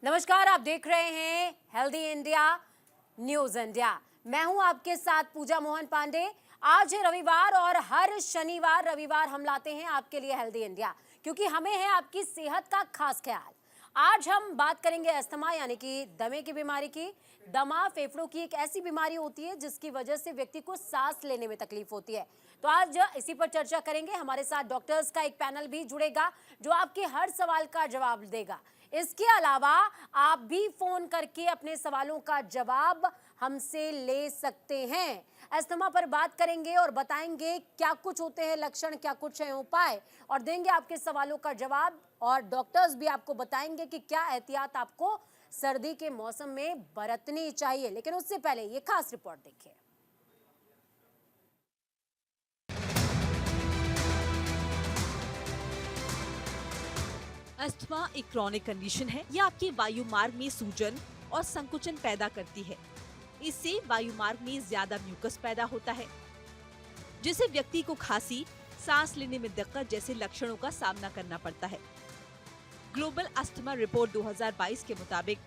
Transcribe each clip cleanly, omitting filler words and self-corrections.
नमस्कार, आप देख रहे हैं हेल्दी इंडिया न्यूज इंडिया। मैं हूं आपके साथ पूजा मोहन पांडे। आज है रविवार और हर शनिवार रविवार हम लाते हैं आपके लिए हेल्दी इंडिया, क्योंकि हमें है आपकी सेहत का खास ख्याल। आज हम बात करेंगे अस्थमा यानी कि दमे की बीमारी की। दमा फेफड़ों की एक ऐसी बीमारी होती है जिसकी वजह से व्यक्ति को सांस लेने में तकलीफ होती है। तो आज इसी पर चर्चा करेंगे। हमारे साथ डॉक्टर्स का एक पैनल भी जुड़ेगा जो आपके हर सवाल का जवाब देगा। इसके अलावा आप भी फोन करके अपने सवालों का जवाब हमसे ले सकते हैं। अस्थमा पर बात करेंगे और बताएंगे क्या कुछ होते हैं लक्षण, क्या कुछ है उपाय, और देंगे आपके सवालों का जवाब। और डॉक्टर्स भी आपको बताएंगे कि क्या एहतियात आपको सर्दी के मौसम में बरतनी चाहिए। लेकिन उससे पहले ये खास रिपोर्ट देखिए। अस्थमा एक क्रॉनिक कंडीशन है। यह आपके वायु मार्ग में सूजन और संकुचन पैदा करती है। इससे वायु मार्ग में ज्यादा म्यूकस पैदा होता है, जिससे व्यक्ति को खांसी, सांस लेने में दिक्कत जैसे लक्षणों का सामना करना पड़ता है। ग्लोबल अस्थमा रिपोर्ट 2022 के मुताबिक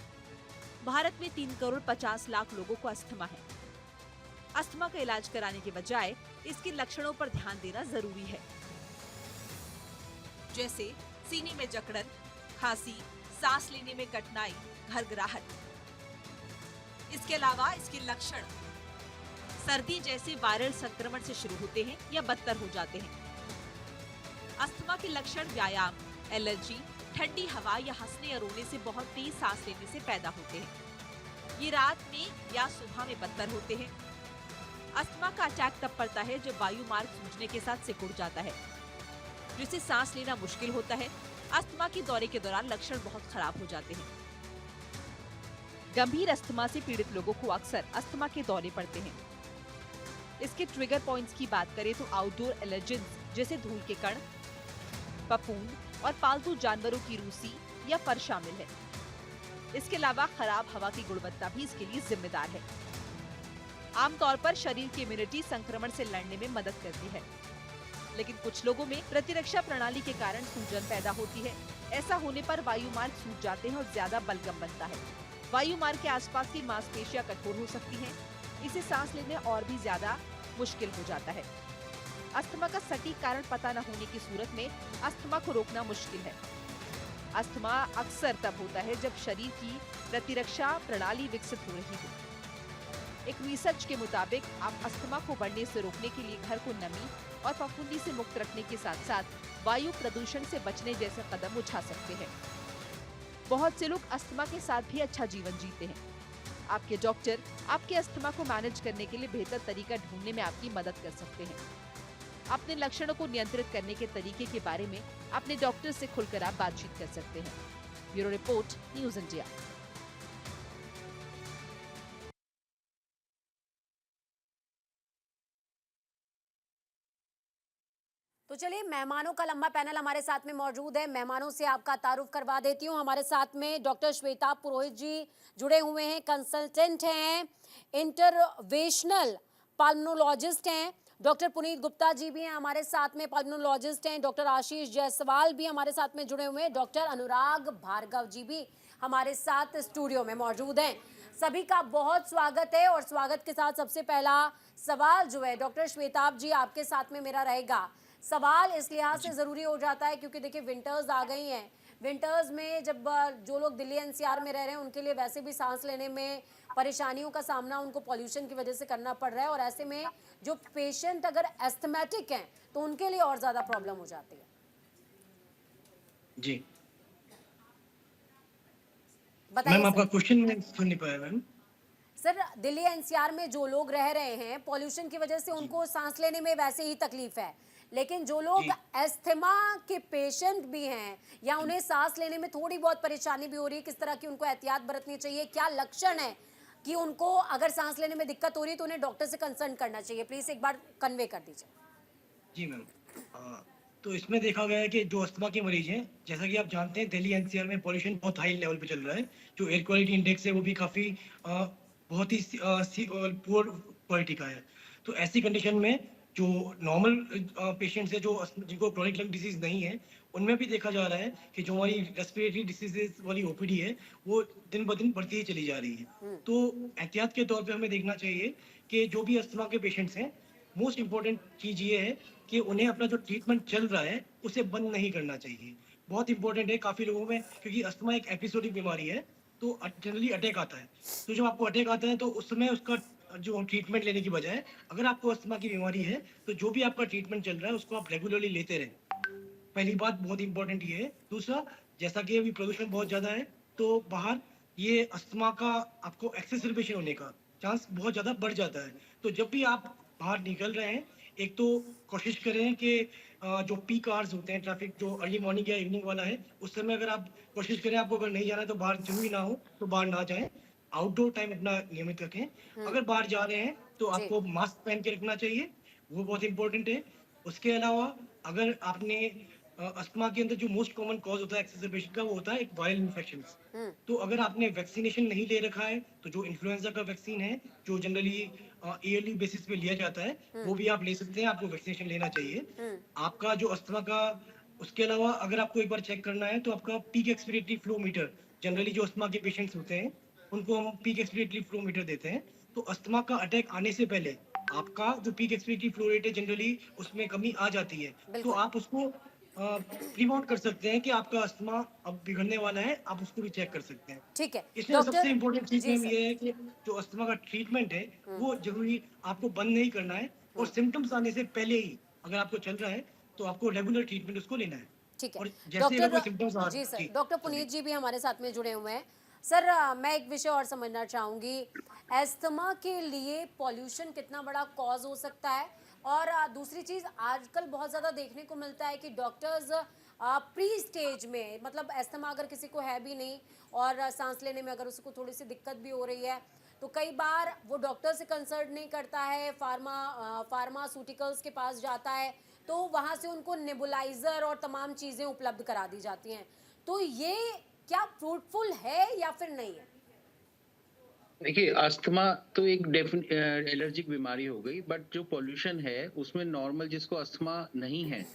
भारत में 3 करोड़ 50 लाख लोगों को अस्थमा है। अस्थमा का इलाज कराने के बजाय इसके लक्षणों पर ध्यान देना जरूरी है, जैसे सीने में जकड़न, खांसी, सांस लेने में कठिनाई, घरघराहट। इसके अलावा इसके लक्षण सर्दी जैसे वायरल संक्रमण से शुरू होते हैं या बदतर हो जाते हैं। अस्थमा के लक्षण व्यायाम, एलर्जी, ठंडी हवा या हंसने या रोने से बहुत तेज सांस लेने से पैदा होते हैं। ये रात में या सुबह में बदतर होते हैं। अस्थमा का अटैक तब पड़ता है जब वायु मार्ग सूजने के साथ सिकुड़ जाता है, जिससे सांस लेना मुश्किल होता है। अस्थमा के दौरे के दौरान लक्षण बहुत खराब हो जाते हैं। गंभीर अस्थमा से पीड़ित लोगों को अक्सर अस्थमा के दौरे पड़ते हैं। इसके ट्रिगर पॉइंट्स की बात करें तो आउटडोर एलर्जेंस जैसे धूल के कण, फफूंद और पालतू जानवरों की रूसी या फर शामिल है। इसके अलावा खराब हवा की गुणवत्ता भी इसके लिए जिम्मेदार है। आमतौर पर शरीर की इम्यूनिटी संक्रमण से लड़ने में मदद करती है, लेकिन कुछ लोगों में प्रतिरक्षा प्रणाली के कारण सूजन पैदा होती है। ऐसा होने पर वायु मार्ग सूज जाते हैं और ज्यादा बलगम बनता है। वायु मार्ग के आसपास की मांसपेशियां कठोर हो सकती हैं। इसे सांस लेने और भी ज्यादा मुश्किल हो जाता है। अस्थमा का सटीक कारण पता न होने की सूरत में अस्थमा को रोकना मुश्किल है। अस्थमा अक्सर तब होता है जब शरीर की प्रतिरक्षा प्रणाली विकसित हो रही हो। एक रिसर्च के मुताबिक आप अस्थमा को बढ़ने से रोकने के लिए घर को नमी और फफूंदी से मुक्त रखने के साथ साथ वायु प्रदूषण से बचने जैसे कदम उठा सकते हैं। बहुत से लोग अस्थमा के साथ भी अच्छा जीवन जीते हैं। आपके डॉक्टर आपके अस्थमा को मैनेज करने के लिए बेहतर तरीका ढूंढने में आपकी मदद कर सकते हैं। अपने लक्षणों को नियंत्रित करने के तरीके के बारे में अपने डॉक्टर से खुलकर आप बातचीत कर सकते हैं। Bureau report, news India. तो चलिए, मेहमानों का लंबा पैनल हमारे साथ में मौजूद है। मेहमानों से आपका तारुफ करवा देती हूँ। हमारे साथ में डॉक्टर श्वेता पुरोहित जी जुड़े हुए हैं, कंसल्टेंट हैं, इंटरवेंशनल पल्मोनोलॉजिस्ट हैं। डॉक्टर पुनीत गुप्ता जी भी हैं हमारे साथ में, पल्मोनोलॉजिस्ट हैं। डॉक्टर आशीष जायसवाल भी हमारे साथ में जुड़े हुए हैं। डॉक्टर अनुराग भार्गव जी भी हमारे साथ स्टूडियो में मौजूद हैं। सभी का बहुत स्वागत है। और स्वागत के साथ सबसे पहला सवाल जो है डॉक्टर श्वेताब जी आपके साथ में मेरा रहेगा। सवाल इस लिहाज से ज़रूरी हो जाता है क्योंकि देखिए विंटर्स आ गई हैं। विंटर्स में जब जो लोग दिल्ली एनसीआर में रह रहे हैं उनके लिए वैसे भी सांस लेने में परेशानियों का सामना उनको पॉल्यूशन की वजह से करना पड़ रहा है, और ऐसे में जो पेशेंट अगर एस्थमेटिक हैं तो उनके लिए और ज़्यादा प्रॉब्लम हो जाती है। जी बताइए मैम, आपका सर। क्वेश्चन मैं सुन नहीं पाया मैम। सर, दिल्ली एनसीआर में जो लोग रह रहे हैं पॉल्यूशन की वजह से उनको सांस लेने में वैसे ही तकलीफ है, लेकिन जो लोग जी एस्थमा के पेशेंट भी हैं या उन्हें सांस लेने में थोड़ी बहुत परेशानी भी हो रही है, किस तरह की उनको एहतियात बरतनी चाहिए, क्या लक्षण है कि उनको अगर सांस लेने में दिक्कत हो रही है तो उन्हें डॉक्टर से कंसल्ट करना चाहिए, प्लीज एक बार कन्वे कर दीजिए। जी मैम, तो इसमें देखा गया है कि जो अस्थमा के मरीज हैं, जैसा कि आप जानते हैं दिल्ली एनसीआर में पॉल्यूशन बहुत हाई लेवल पे चल रहा है। जो एयर क्वालिटी इंडेक्स है वो भी काफ़ी बहुत ही पुअर क्वालिटी का है। तो ऐसी कंडीशन में जो नॉर्मल पेशेंट्स है, जो जिनको क्रॉनिक लंग डिजीज नहीं है, उनमें भी देखा जा रहा है कि जो हमारी रेस्पिरेटरी डिसीजेज वाली ओपीडी है वो दिन ब दिन बढ़ती ही चली जा रही है। तो एहतियात के तौर पे हमें देखना चाहिए कि जो भी अस्थमा के पेशेंट्स हैं, मोस्ट इम्पोर्टेंट चीज ये है कि उन्हें अपना जो ट्रीटमेंट चल रहा है उसे बंद नहीं करना चाहिए। बहुत इंपॉर्टेंट है काफी लोगों में, क्योंकि अस्थमा एक एपिसोडिक बीमारी है, तो जनरली अटैक आता है। तो जब आपको अटैक आता है तो उस समय उसका जो ट्रीटमेंट लेने की बजाय, अगर आपको अस्थमा की बीमारी है तो जो भी आपका ट्रीटमेंट चल रहा है उसको आप रेगुलरली लेते रहें। पहली बात बहुत इंपॉर्टेंट ये है। दूसरा, जैसा कि अभी प्रदूषण बहुत ज्यादा है, तो बाहर ये अस्थमा का आपको एक्सेसरबेशन होने का चांस बहुत ज्यादा बढ़ जाता है। तो जब भी आप बाहर निकल रहे हैं, एक तो कोशिश करें कि जो पीक आवर्स होते हैं, ट्रैफिक जो अर्ली मॉर्निंग या इवनिंग वाला है, उस समय अगर आप कोशिश करें, आपको अगर नहीं जाना है तो बाहर जरूरी ना हो तो बाहर ना जाएं। आउटडोर टाइम अपना नियमित रखें। अगर बाहर जा रहे हैं तो जी। आपको मास्क पहन के रखना चाहिए, वो बहुत इंपॉर्टेंट है। उसके अलावा अगर आपने अस्थमा के अंदर जो मोस्ट कॉमन कॉज होता है एक्सेसरबेशन का, वो होता है एक वायरल इन्फेक्शन। तो अगर आपने वैक्सीनेशन नहीं ले रखा है तो जो इन्फ्लुएंजा का वैक्सीन है, जो जनरली ईयरली बेसिस पे लिया जाता है, वो भी आप ले सकते हैं। आपको वैक्सीनेशन लेना चाहिए आपका जो अस्थमा का। उसके अलावा अगर आपको एक बार चेक करना है तो आपका peak expiratory flow meter, generally जो अस्थमा के पेशेंट्स होते हैं उनको हम पीक एक्सपिरेटरी फ्लो मीटर देते हैं। तो अस्थमा का अटैक आने से पहले आपका जो पीक एक्सपिरेटरी फ्लो रेट है, जनरली उसमें कमी आ जाती है। तो बिल्कुल। आप उसको प्रीवार्न कर सकते हैं कि आपका अस्थमा अब बिगड़ने वाला है, आप उसको भी चेक कर सकते हैं। ठीक है इसलिए सबसे डॉक्टर। इम्पोर्टेंट चीज जी मैम सर। ये है कि जो अस्थमा का ट्रीटमेंट है वो जरूरी आपको बंद नहीं करना है, और सिम्टम्स आने से पहले ही अगर आपको चल रहा है तो आपको रेगुलर ट्रीटमेंट उसको लेना है। ठीक है और जैसे अगर डॉक्टर। कोई सिम्टम्स आ, जी सर, जी डॉक्टर सॉरी। पुनीत जी भी हमारे साथ में जुड़े हुए हैं। सर मैं एक विषय और समझना चाहूंगी, एस्थमा के लिए पॉल्यूशन कितना बड़ा कॉज हो सकता है? और दूसरी चीज, आजकल बहुत ज्यादा देखने को मिलता है कि डॉक्टर्स प्री स्टेज में, मतलब एस्थमा अगर किसी को है भी नहीं और सांस लेने में अगर उसको थोड़ी सी दिक्कत भी हो रही है, तो कई बार वो डॉक्टर से कंसल्ट नहीं करता है, फार्मास्यूटिकल्स के पास जाता है, तो वहां से उनको नेबुलाइजर और तमाम चीजें उपलब्ध करा दी जाती हैं। तो ये क्या फ्रूटफुल है या फिर नहीं है? देखिए, अस्थमा तो एक एलर्जिक बीमारी हो गई, बट जो पॉल्यूशन है उसमें नॉर्मल जिसको अस्थमा नहीं है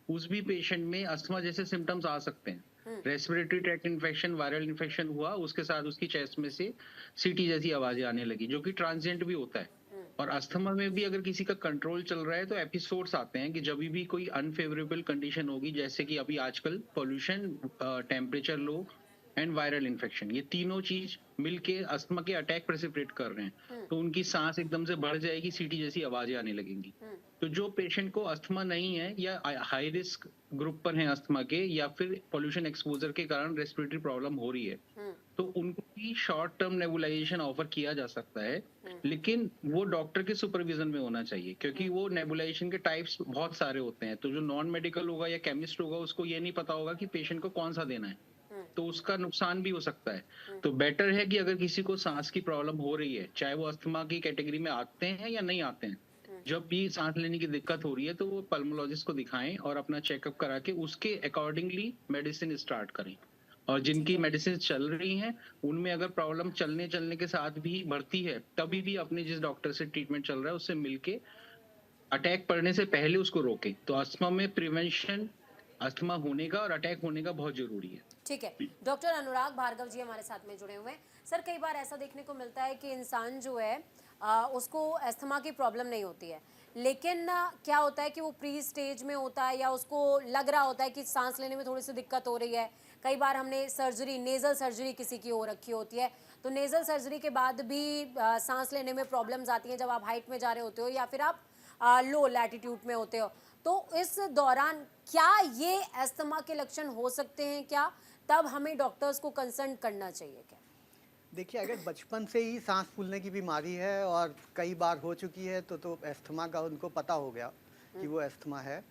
उस भी पेशेंट में अस्थमा जैसे सिम्टम्स आ सकते हैं। Respiratory tract infection, viral infection हुआ, उसके साथ उसकी चेस्ट में से सीटी जैसी आवाजें आने लगी, जो कि ट्रांजिएंट भी होता है। और अस्थमा में भी अगर किसी का कंट्रोल चल रहा है तो एपिसोड्स आते हैं कि जब भी कोई अनफेवरेबल कंडीशन होगी, जैसे कि अभी आजकल pollution, temperature low and viral infection, ये तीनों चीज मिलके अस्थमा के अटैक प्रेसिपिटेट कर रहे हैं, तो उनकी सांस एकदम से बढ़ जाएगी, सीटी जैसी आवाजें आने लगेंगी। तो जो पेशेंट को अस्थमा नहीं है या हाई रिस्क ग्रुप पर है अस्थमा के, या फिर पॉल्यूशन एक्सपोजर के कारण रेस्पिरेटरी प्रॉब्लम हो रही है, तो उनको भी शॉर्ट टर्म नेबुलाइजेशन ऑफर किया जा सकता है, लेकिन वो डॉक्टर के सुपरविजन में होना चाहिए, क्योंकि वो नेबुलाइजेशन के टाइप्स बहुत सारे होते हैं। तो जो नॉन मेडिकल होगा या केमिस्ट होगा उसको ये नहीं पता होगा कि पेशेंट को कौन सा देना है, तो उसका नुकसान भी हो सकता है। तो बेटर है कि अगर किसी को सांस की प्रॉब्लम हो रही है, चाहे वो अस्थमा की कैटेगरी में आते हैं या नहीं आते हैं, जब भी सांस लेने की दिक्कत हो रही है तो वो पल्मोलॉजिस्ट को दिखाएं और अपना चेकअप करा के उसके अकॉर्डिंगली मेडिसिन स्टार्ट करें। और जिनकी मेडिसिन चल रही हैं उनमें अगर प्रॉब्लम चलने के साथ भी बढ़ती है, तभी भी अपने जिस डॉक्टर से ट्रीटमेंट चल रहा है उससे मिलके अटैक पड़ने से पहले उसको रोकें। तो अस्थमा में प्रिवेंशन, अस्थमा होने का और अटैक होने का बहुत जरूरी है। ठीक है डॉक्टर अनुराग भार्गव जी हमारे साथ में जुड़े हुए हैं। सर कई बार ऐसा देखने को मिलता है कि इंसान जो है उसको एस्थमा की प्रॉब्लम नहीं होती है, लेकिन क्या होता है कि वो प्री स्टेज में होता है या उसको लग रहा होता है कि सांस लेने में थोड़ी सी दिक्कत हो रही है। कई बार हमने सर्जरी, नेज़ल सर्जरी किसी की हो रखी होती है, तो नेज़ल सर्जरी के बाद भी सांस लेने में प्रॉब्लम्स आती हैं जब आप हाइट में जा रहे होते हो या फिर आप लो लैटिट्यूड में होते हो। तो इस दौरान क्या ये एस्थमा के लक्षण हो सकते हैं क्या? तब हमें डॉक्टर्स को कंसल्ट करना चाहिए क्या? देखिए, अगर बचपन से ही सांस फूलने की बीमारी है और कई बार हो चुकी है तो एस्थमा का उनको पता हो गया कि वो एस्थमा है।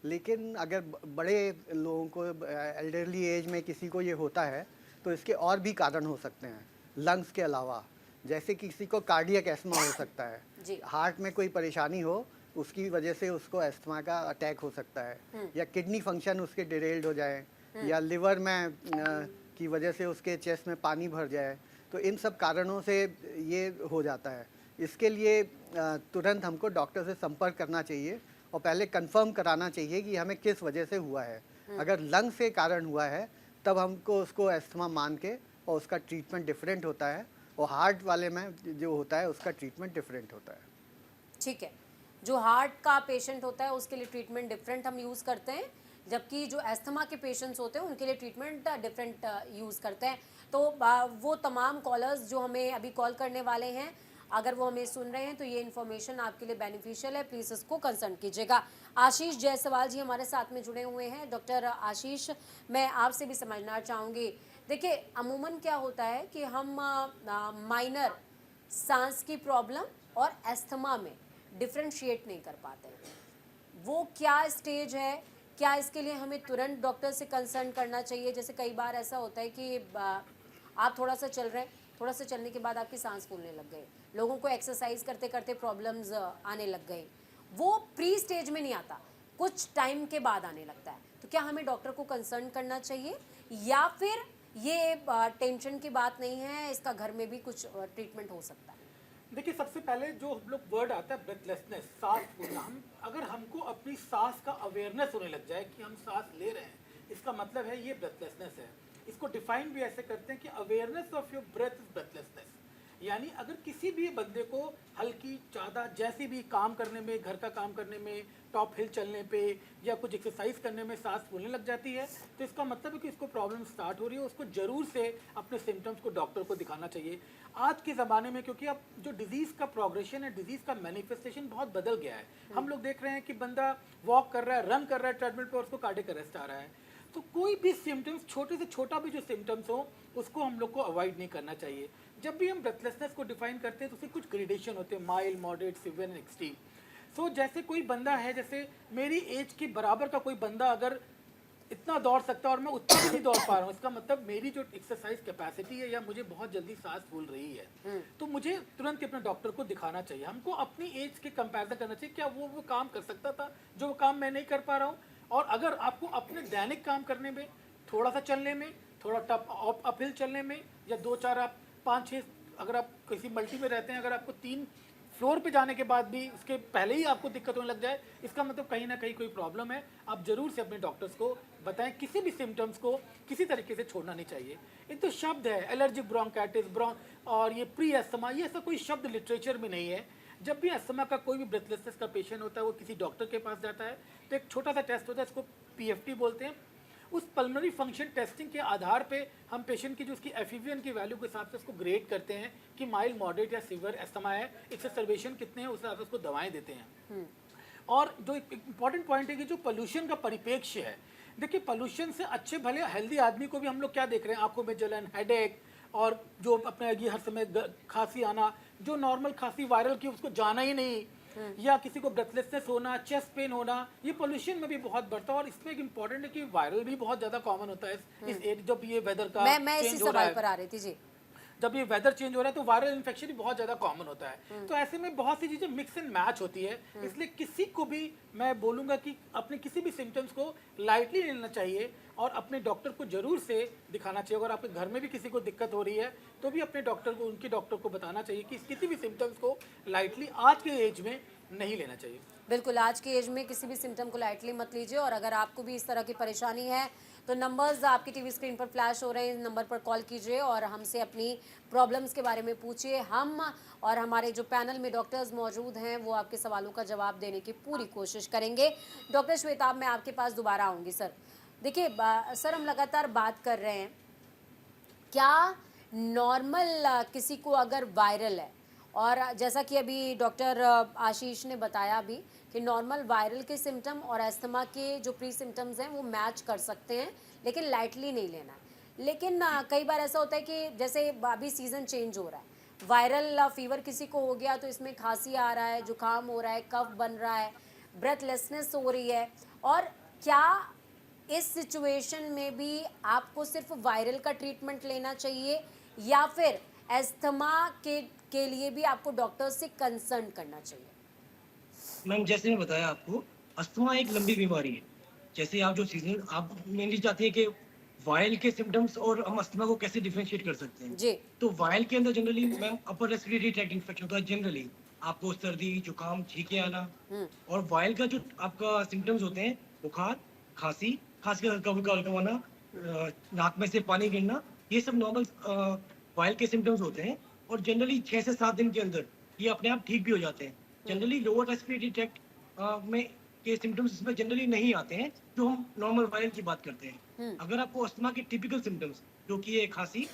लेकिन अगर बड़े लोगों को, एल्डरली एज में किसी को ये होता है तो इसके और भी कारण हो सकते हैं लंग्स के अलावा। जैसे किसी को कार्डियक एस्थमा हो सकता है, हार्ट में कोई परेशानी हो उसकी वजह से उसको एस्थमा का अटैक हो सकता है, या किडनी फंक्शन उसके डिरेल्ड हो जाए, या लिवर में की वजह से उसके चेस्ट में पानी भर जाए। तो इन सब कारणों से ये हो जाता है। इसके लिए तुरंत हमको डॉक्टर से संपर्क करना चाहिए और पहले कंफर्म कराना चाहिए कि हमें किस वजह से हुआ है। अगर लंग से कारण हुआ है तब हमको उसको अस्थमा मान के, और उसका ट्रीटमेंट डिफरेंट होता है, और हार्ट वाले में जो होता है उसका ट्रीटमेंट डिफरेंट होता है। ठीक है, जो हार्ट का पेशेंट होता है उसके लिए ट्रीटमेंट डिफरेंट हम यूज़ करते हैं, जबकि जो एस्थमा के पेशेंट्स होते हैं उनके लिए ट्रीटमेंट डिफरेंट यूज़ करते हैं। तो वो तमाम कॉलर्स जो हमें अभी कॉल करने वाले हैं, अगर वो हमें सुन रहे हैं तो ये इन्फॉर्मेशन आपके लिए बेनिफिशियल है, प्लीज़ इसको कंसल्ट कीजिएगा। आशीष जायसवाल जी हमारे साथ में जुड़े हुए हैं। डॉक्टर आशीष, मैं आपसे भी समझना चाहूँगी, देखिए अमूमन क्या होता है कि हम माइनर सांस की प्रॉब्लम और एस्थमा में डिफ्रेंशिएट नहीं कर पाते हैं। वो क्या स्टेज है, क्या इसके लिए हमें तुरंत डॉक्टर से कंसल्ट करना चाहिए? जैसे कई बार ऐसा होता है कि आप थोड़ा सा चल रहे हैं, थोड़ा सा चलने के बाद आपकी सांस फूलने लग गई, लोगों को एक्सरसाइज करते करते प्रॉब्लम्स आने लग गई, वो प्री स्टेज में नहीं आता, कुछ टाइम के बाद आने लगता है, तो क्या हमें डॉक्टर को कंसल्ट करना चाहिए, या फिर ये टेंशन की बात नहीं है, इसका घर में भी कुछ ट्रीटमेंट हो सकता है? देखिए, सबसे पहले जो हम लोग वर्ड आता है ब्रेथलेसनेस, सांस फूलना, हम अगर हमको अपनी सांस का अवेयरनेस होने लग जाए कि हम सांस ले रहे हैं, इसका मतलब है ये ब्रेथलेसनेस है। इसको डिफाइन भी ऐसे करते हैं कि awareness of your breath is breathlessness. यानी अगर किसी भी बंदे को हल्की ज़्यादा जैसी भी काम करने में, घर का काम करने में, टॉप हिल चलने पे या कुछ एक्सरसाइज करने में सांस फूलने लग जाती है, तो इसका मतलब है कि इसको प्रॉब्लम स्टार्ट हो रही है। उसको ज़रूर से अपने सिम्टम्स को डॉक्टर को दिखाना चाहिए। आज के ज़माने में क्योंकि अब जो डिजीज़ का प्रोग्रेशन है, डिजीज़ का मैनिफेस्टेशन बहुत बदल गया है। हम लोग देख रहे हैं कि बंदा वॉक कर रहा है, रन कर रहा है ट्रेडमिल पर, उसको कार्डियक अरेस्ट आ रहा है। तो कोई भी सिम्टम्स, छोटे से छोटा भी जो सिम्टम्स हो, उसको हम लोग को अवॉइड नहीं करना चाहिए। जब भी हम ब्रेथलेसनेस को डिफाइन करते हैं तो उसके कुछ ग्रेडेशन होते हैं, mild, moderate, severe and extreme. So जैसे कोई बंदा है, जैसे मेरी एज के बराबर का कोई बंदा अगर इतना दौड़ सकता है और मैं उतना भी नहीं दौड़ पा रहा हूँ, इसका मतलब मेरी जो एक्सरसाइज कैपेसिटी है या मुझे बहुत जल्दी सांस फूल रही है, तो मुझे तुरंत अपने डॉक्टर को दिखाना चाहिए। हमको अपनी एज के कंपैरिजन करना चाहिए, क्या वो काम कर सकता था जो वो काम मैं नहीं कर पा रहा हूँ। और अगर आपको अपने दैनिक काम करने में, थोड़ा सा चलने में, थोड़ा टप अपहिल चलने में, या 2-4 आप 5-6, अगर आप किसी मल्टी में रहते हैं, अगर आपको 3 फ्लोर पे जाने के बाद भी उसके पहले ही आपको दिक्कत होने लग जाए, इसका मतलब कहीं ना कहीं कोई प्रॉब्लम है। आप जरूर से अपने डॉक्टर्स को बताएं। किसी भी सिम्टम्स को किसी तरीके से छोड़ना नहीं चाहिए। एक तो शब्द है एलर्जिक ब्रोंकाइटिस, और ये प्री एस्थमा, ये ऐसा कोई शब्द लिटरेचर में नहीं है। जब भी एस्थमा का कोई भी ब्रेथलेसनेस का पेशेंट होता है, वो किसी डॉक्टर के पास जाता है तो एक छोटा सा टेस्ट होता है, इसको PFT बोलते हैं। उस पल्मोनरी फंक्शन टेस्टिंग के आधार पे हम पेशेंट की जो उसकी एफिवियन की वैल्यू के हिसाब से उसको ग्रेड करते हैं कि माइल्ड, मॉडरेट या सीवियर एस्थमा है, एक्सरसेबेशन कितने हैं, उस हिसाब से उसको दवाएं देते हैं। और जो एक इम्पॉर्टेंट पॉइंट है कि जो पोल्यूशन का परिप्रेक्ष्य है, देखिए पोल्यूशन से अच्छे भले हेल्दी आदमी को भी हम लोग क्या देख रहे हैं, आंखों में जलन, हेडेक, और जो अपने ये हर समय खांसी आना, जो नॉर्मल खांसी वायरल की उसको जाना ही नहीं, या किसी को ब्रेथलेसनेस होना, चेस्ट पेन होना, ये पोल्यूशन में भी बहुत बढ़ता है। और इसमें एक इम्पॉर्टेंट है कि वायरल भी बहुत ज्यादा कॉमन होता है इस एज, जब ये वेदर का मैं इसी चेंज हो रहा सवाल पर है, आ रही थी जी। जब ये वेदर चेंज हो रहा है तो वायरल इन्फेक्शन भी बहुत ज़्यादा कॉमन होता है। तो ऐसे में बहुत सी चीज़ें मिक्स एंड मैच होती है। इसलिए किसी को भी मैं बोलूँगा कि अपने किसी भी सिम्टम्स को लाइटली लेना चाहिए और अपने डॉक्टर को ज़रूर से दिखाना चाहिए। अगर आपके घर में भी किसी को दिक्कत हो रही है तो भी अपने डॉक्टर को, उनके डॉक्टर को बताना चाहिए कि किसी भी सिम्टम्स को लाइटली आज के एज में नहीं लेना चाहिए। बिल्कुल, आज की एज में किसी भी सिम्टम को लाइटली मत लीजिए। और अगर आपको भी इस तरह की परेशानी है तो नंबर्स आपकी टीवी स्क्रीन पर फ्लैश हो रहे हैं, इस नंबर पर कॉल कीजिए और हमसे अपनी प्रॉब्लम्स के बारे में पूछिए। हम और हमारे जो पैनल में डॉक्टर्स मौजूद हैं वो आपके सवालों का जवाब देने की पूरी कोशिश करेंगे। डॉक्टर श्वेताब, मैं आपके पास दोबारा आऊँगी सर। देखिए सर, हम लगातार बात कर रहे हैं, क्या नॉर्मल किसी को अगर वायरल है, और जैसा कि अभी डॉक्टर आशीष ने बताया भी कि नॉर्मल वायरल के सिम्टम और एस्थमा के जो प्री सिम्टम्स हैं वो मैच कर सकते हैं, लेकिन लाइटली नहीं लेना है। लेकिन कई बार ऐसा होता है कि जैसे अभी सीज़न चेंज हो रहा है, वायरल फीवर किसी को हो गया तो इसमें खांसी आ रहा है, जुकाम हो रहा है, कफ बन रहा है, ब्रेथलेसनेस हो रही है, और क्या इस सिचुएशन में भी आपको सिर्फ वायरल का ट्रीटमेंट लेना चाहिए या फिर एस्थमा के लिए भी आपको डॉक्टर से कंसल्ट करना चाहिए? मैम, जैसे मैं बताया आपको, अस्थमा एक लंबी बीमारी है। जैसे आप जो सीजन आप मेनली चाहते हैं कि वायल के सिम्टम्स और हम अस्थमा को कैसे डिफरेंशिएट कर सकते हैं। जी तो वायल के अंदर generally ma'am upper respiratory tract infection होता है जनरली, आपको सर्दी जुकाम छींके आना। और वायल का जो आपका सिम्टम्स होते हैं बुखार, खांसी, खांसी का हल्का फुल्का हल्का होना, नाक में से पानी गिरना, ये सब नॉर्मल वायल के सिम्टम्स होते हैं। और जनरली 6 से 7 दिन के अंदर ये अपने आप ठीक भी हो जाते हैं। जनरली लोअर रेस्पिरेटरी ट्रैक्ट में के सिम्टम्स इसमें जनरली नहीं आते हैं, जो हम नॉर्मल वायरल की बात करते हैं। अगर आपको अस्थमा के टिपिकल सिम्टम्स जो कि है खांसी,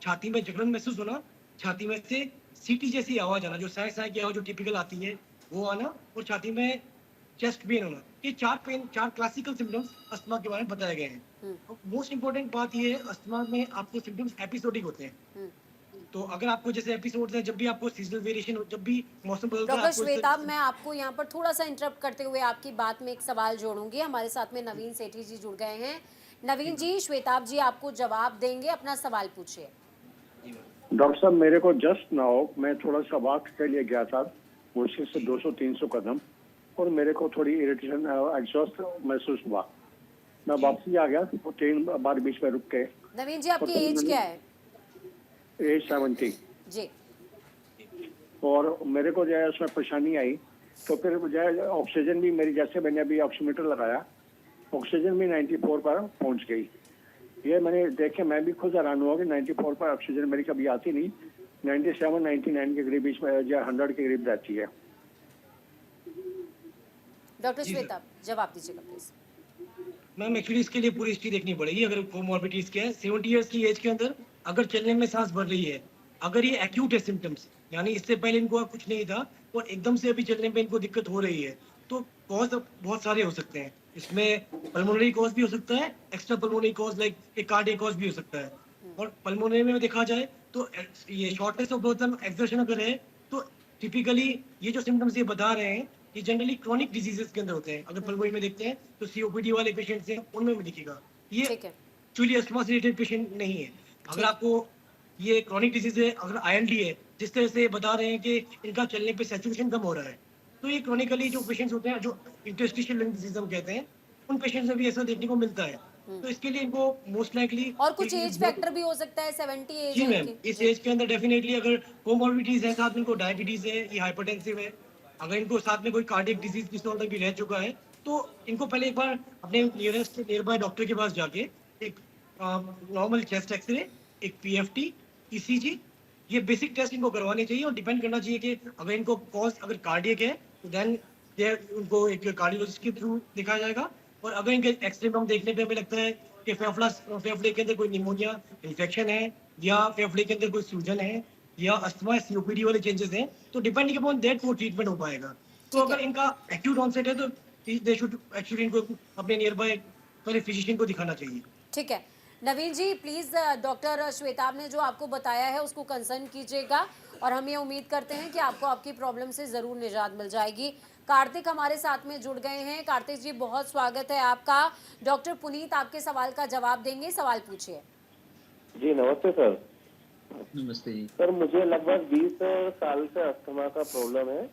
छाती में जकड़न महसूस होना, छाती में से सीटी जैसी आवाज आना, जो साय साय की आवाज जो टिपिकल आती है वो आना, और छाती में चेस्ट पेन होना, ये चार क्लासिकल सिम्टम्स अस्थमा के बारे में बताए गए हैं। मोस्ट इंपॉर्टेंट बात ये है, अस्थमा में आपको सिम्टम्स एपिसोडिक होते हैं। तो अगर आपको जैसे एपिसोड है, जब भी आपको सीजनल वेरिएशन हो, जब भी मौसम बदलता है, डॉक्टर आपको श्वेताब, मैं आपको यहाँ पर थोड़ा सा इंटरप्ट करते हुए आपकी बात में एक सवाल जोड़ूंगी। हमारे साथ में नवीन सेठी जी जुड़ गए हैं। नवीन जी, श्वेताब जी आपको जवाब देंगे, अपना सवाल पूछिए। डॉक्टर साहब, मेरे को जस्ट नाउ मैं थोड़ा सा वॉक के लिए गया था, मुश्किल से 200-300 कदम, और मेरे को थोड़ी इरिटेशन एग्जॉस्ट महसूस हुआ। मैं वापसी आ गया, तो 3 बार बीच में रुक के। नवीन जी, आपकी एज क्या है? एज 70। जी और मेरे को जो है उसमें परेशानी आई, तो फिर जो है ऑक्सीजन भी मेरी, जैसे मैंने अभी ऑक्सीमीटर लगाया, ऑक्सीजन भी 94 पर पहुंच गई। ये मैंने देखे, मैं भी खुद हैरान हुआ कि 94 पर ऑक्सीजन मेरी कभी आती नहीं, 97-99 के करीब बीच में, या 100 के करीब रहती है। डॉक्टर श्वेताब, जवाब दीजिएगा प्लीज। मैम एक्चुअली इसके लिए पूरी हिस्ट्री देखनी पड़ेगी। अगर कोमॉर्बिडिटीज के है, 70 इयर्स की एज के अंदर अगर चलने में सांस भर रही है, अगर ये एक्यूट है सिम्टम्स, यानी इससे पहले इनको कुछ नहीं था और एकदम से अभी चलने में इनको दिक्कत हो रही है, तो कॉज बहुत सारे हो सकते हैं। इसमें पल्मोनरी कॉज भी हो सकता है, एक्स्ट्रा पल्मोनरी कॉज लाइक एक कार्डियक कॉज भी हो सकता है। और पल्मोनरी में देखा जाए तो ये शॉर्टनेस ऑफ ब्रेथ एक्सर्शन अगर है, तो टिपिकली ये जो सिम्टम्स ये बता रहे हैं, ये जनरली क्रॉनिक डिजीजेस के अंदर होते हैं। अगर पल्मोनरी में देखते हैं तो सीओपीडी वाले पेशेंट्स हैं, उनमें भी दिखेगा। ये ठीक है, एक्चुअली अस्थमा से रिलेटेड पेशेंट नहीं है। अगर आपको ये क्रॉनिक डिजीज है, अगर आईएलडी है, जिस तरह से बता रहे हैं कि इनका चलने पे सैचुरेशन कम हो रहा है, तो ये क्रॉनिकली जो पेशेंट्स होते हैं, जो इंटरस्टिशियल लंग डिजीज हम कहते हैं, उन पेशेंट्स में भी ऐसा देखने को मिलता है। तो इसके लिए इनको मोस्ट लाइकली और कुछ एज फैक्टर भी हो सकता है, 70 एज जी है मैम, इनकी। इस एज के अंदर डेफिनेटली अगर कोमॉर्बिडिटीज है, साथ में इनको डायबिटीज है, ये हाइपरटेंसिव है, अगर इनको साथ में कोई कार्डियक डिजीज डिसऑर्डर भी रह चुका है, तो इनको पहले एक बार अपने नियरेस्ट नियर बाय डॉक्टर के पास जाके एक नॉर्मल चेस्ट एक्सरे, एक पीएफटी, ईसीजी, ये बेसिक टेस्ट इनको करवाने चाहिए। और डिपेंड करना चाहिए कि अगर इनको कॉज अगर कार्डियक है तो देन उनको एक कार्डियोलॉजिस्ट के थ्रू दिखाया जाएगा। और अगर इनके एक्सरे में हम देखने पे हमें लगता है कि फेफड़े के अंदर कोई निमोनिया इन्फेक्शन है, या फेफड़े के अंदर कोई सूजन है, या अस्थमा सीओपीडी वाले चेंजेस हैं, तो डिपेंडिंग अपॉन दैट वो ट्रीटमेंट हो पाएगा। तो अगर इनका एक्यूट ऑनसेट है तो दे शुड एक्चुअली इनको अपने नियर बाय पहले फिजिशियन को दिखाना चाहिए। ठीक है नवीन जी, प्लीज डॉक्टर श्वेताब ने जो आपको बताया है उसको कंसर्न कीजिएगा, और हम ये उम्मीद करते हैं कि आपको आपकी प्रॉब्लम से जरूर निजात मिल जाएगी। कार्तिक हमारे साथ में जुड़ गए हैं। कार्तिक जी, बहुत स्वागत है आपका। डॉक्टर पुनीत आपके सवाल का जवाब देंगे, सवाल पूछिए। जी नमस्ते सर। नमस्ते जी। सर मुझे लगभग 20 साल से अस्थमा का प्रॉब्लम है,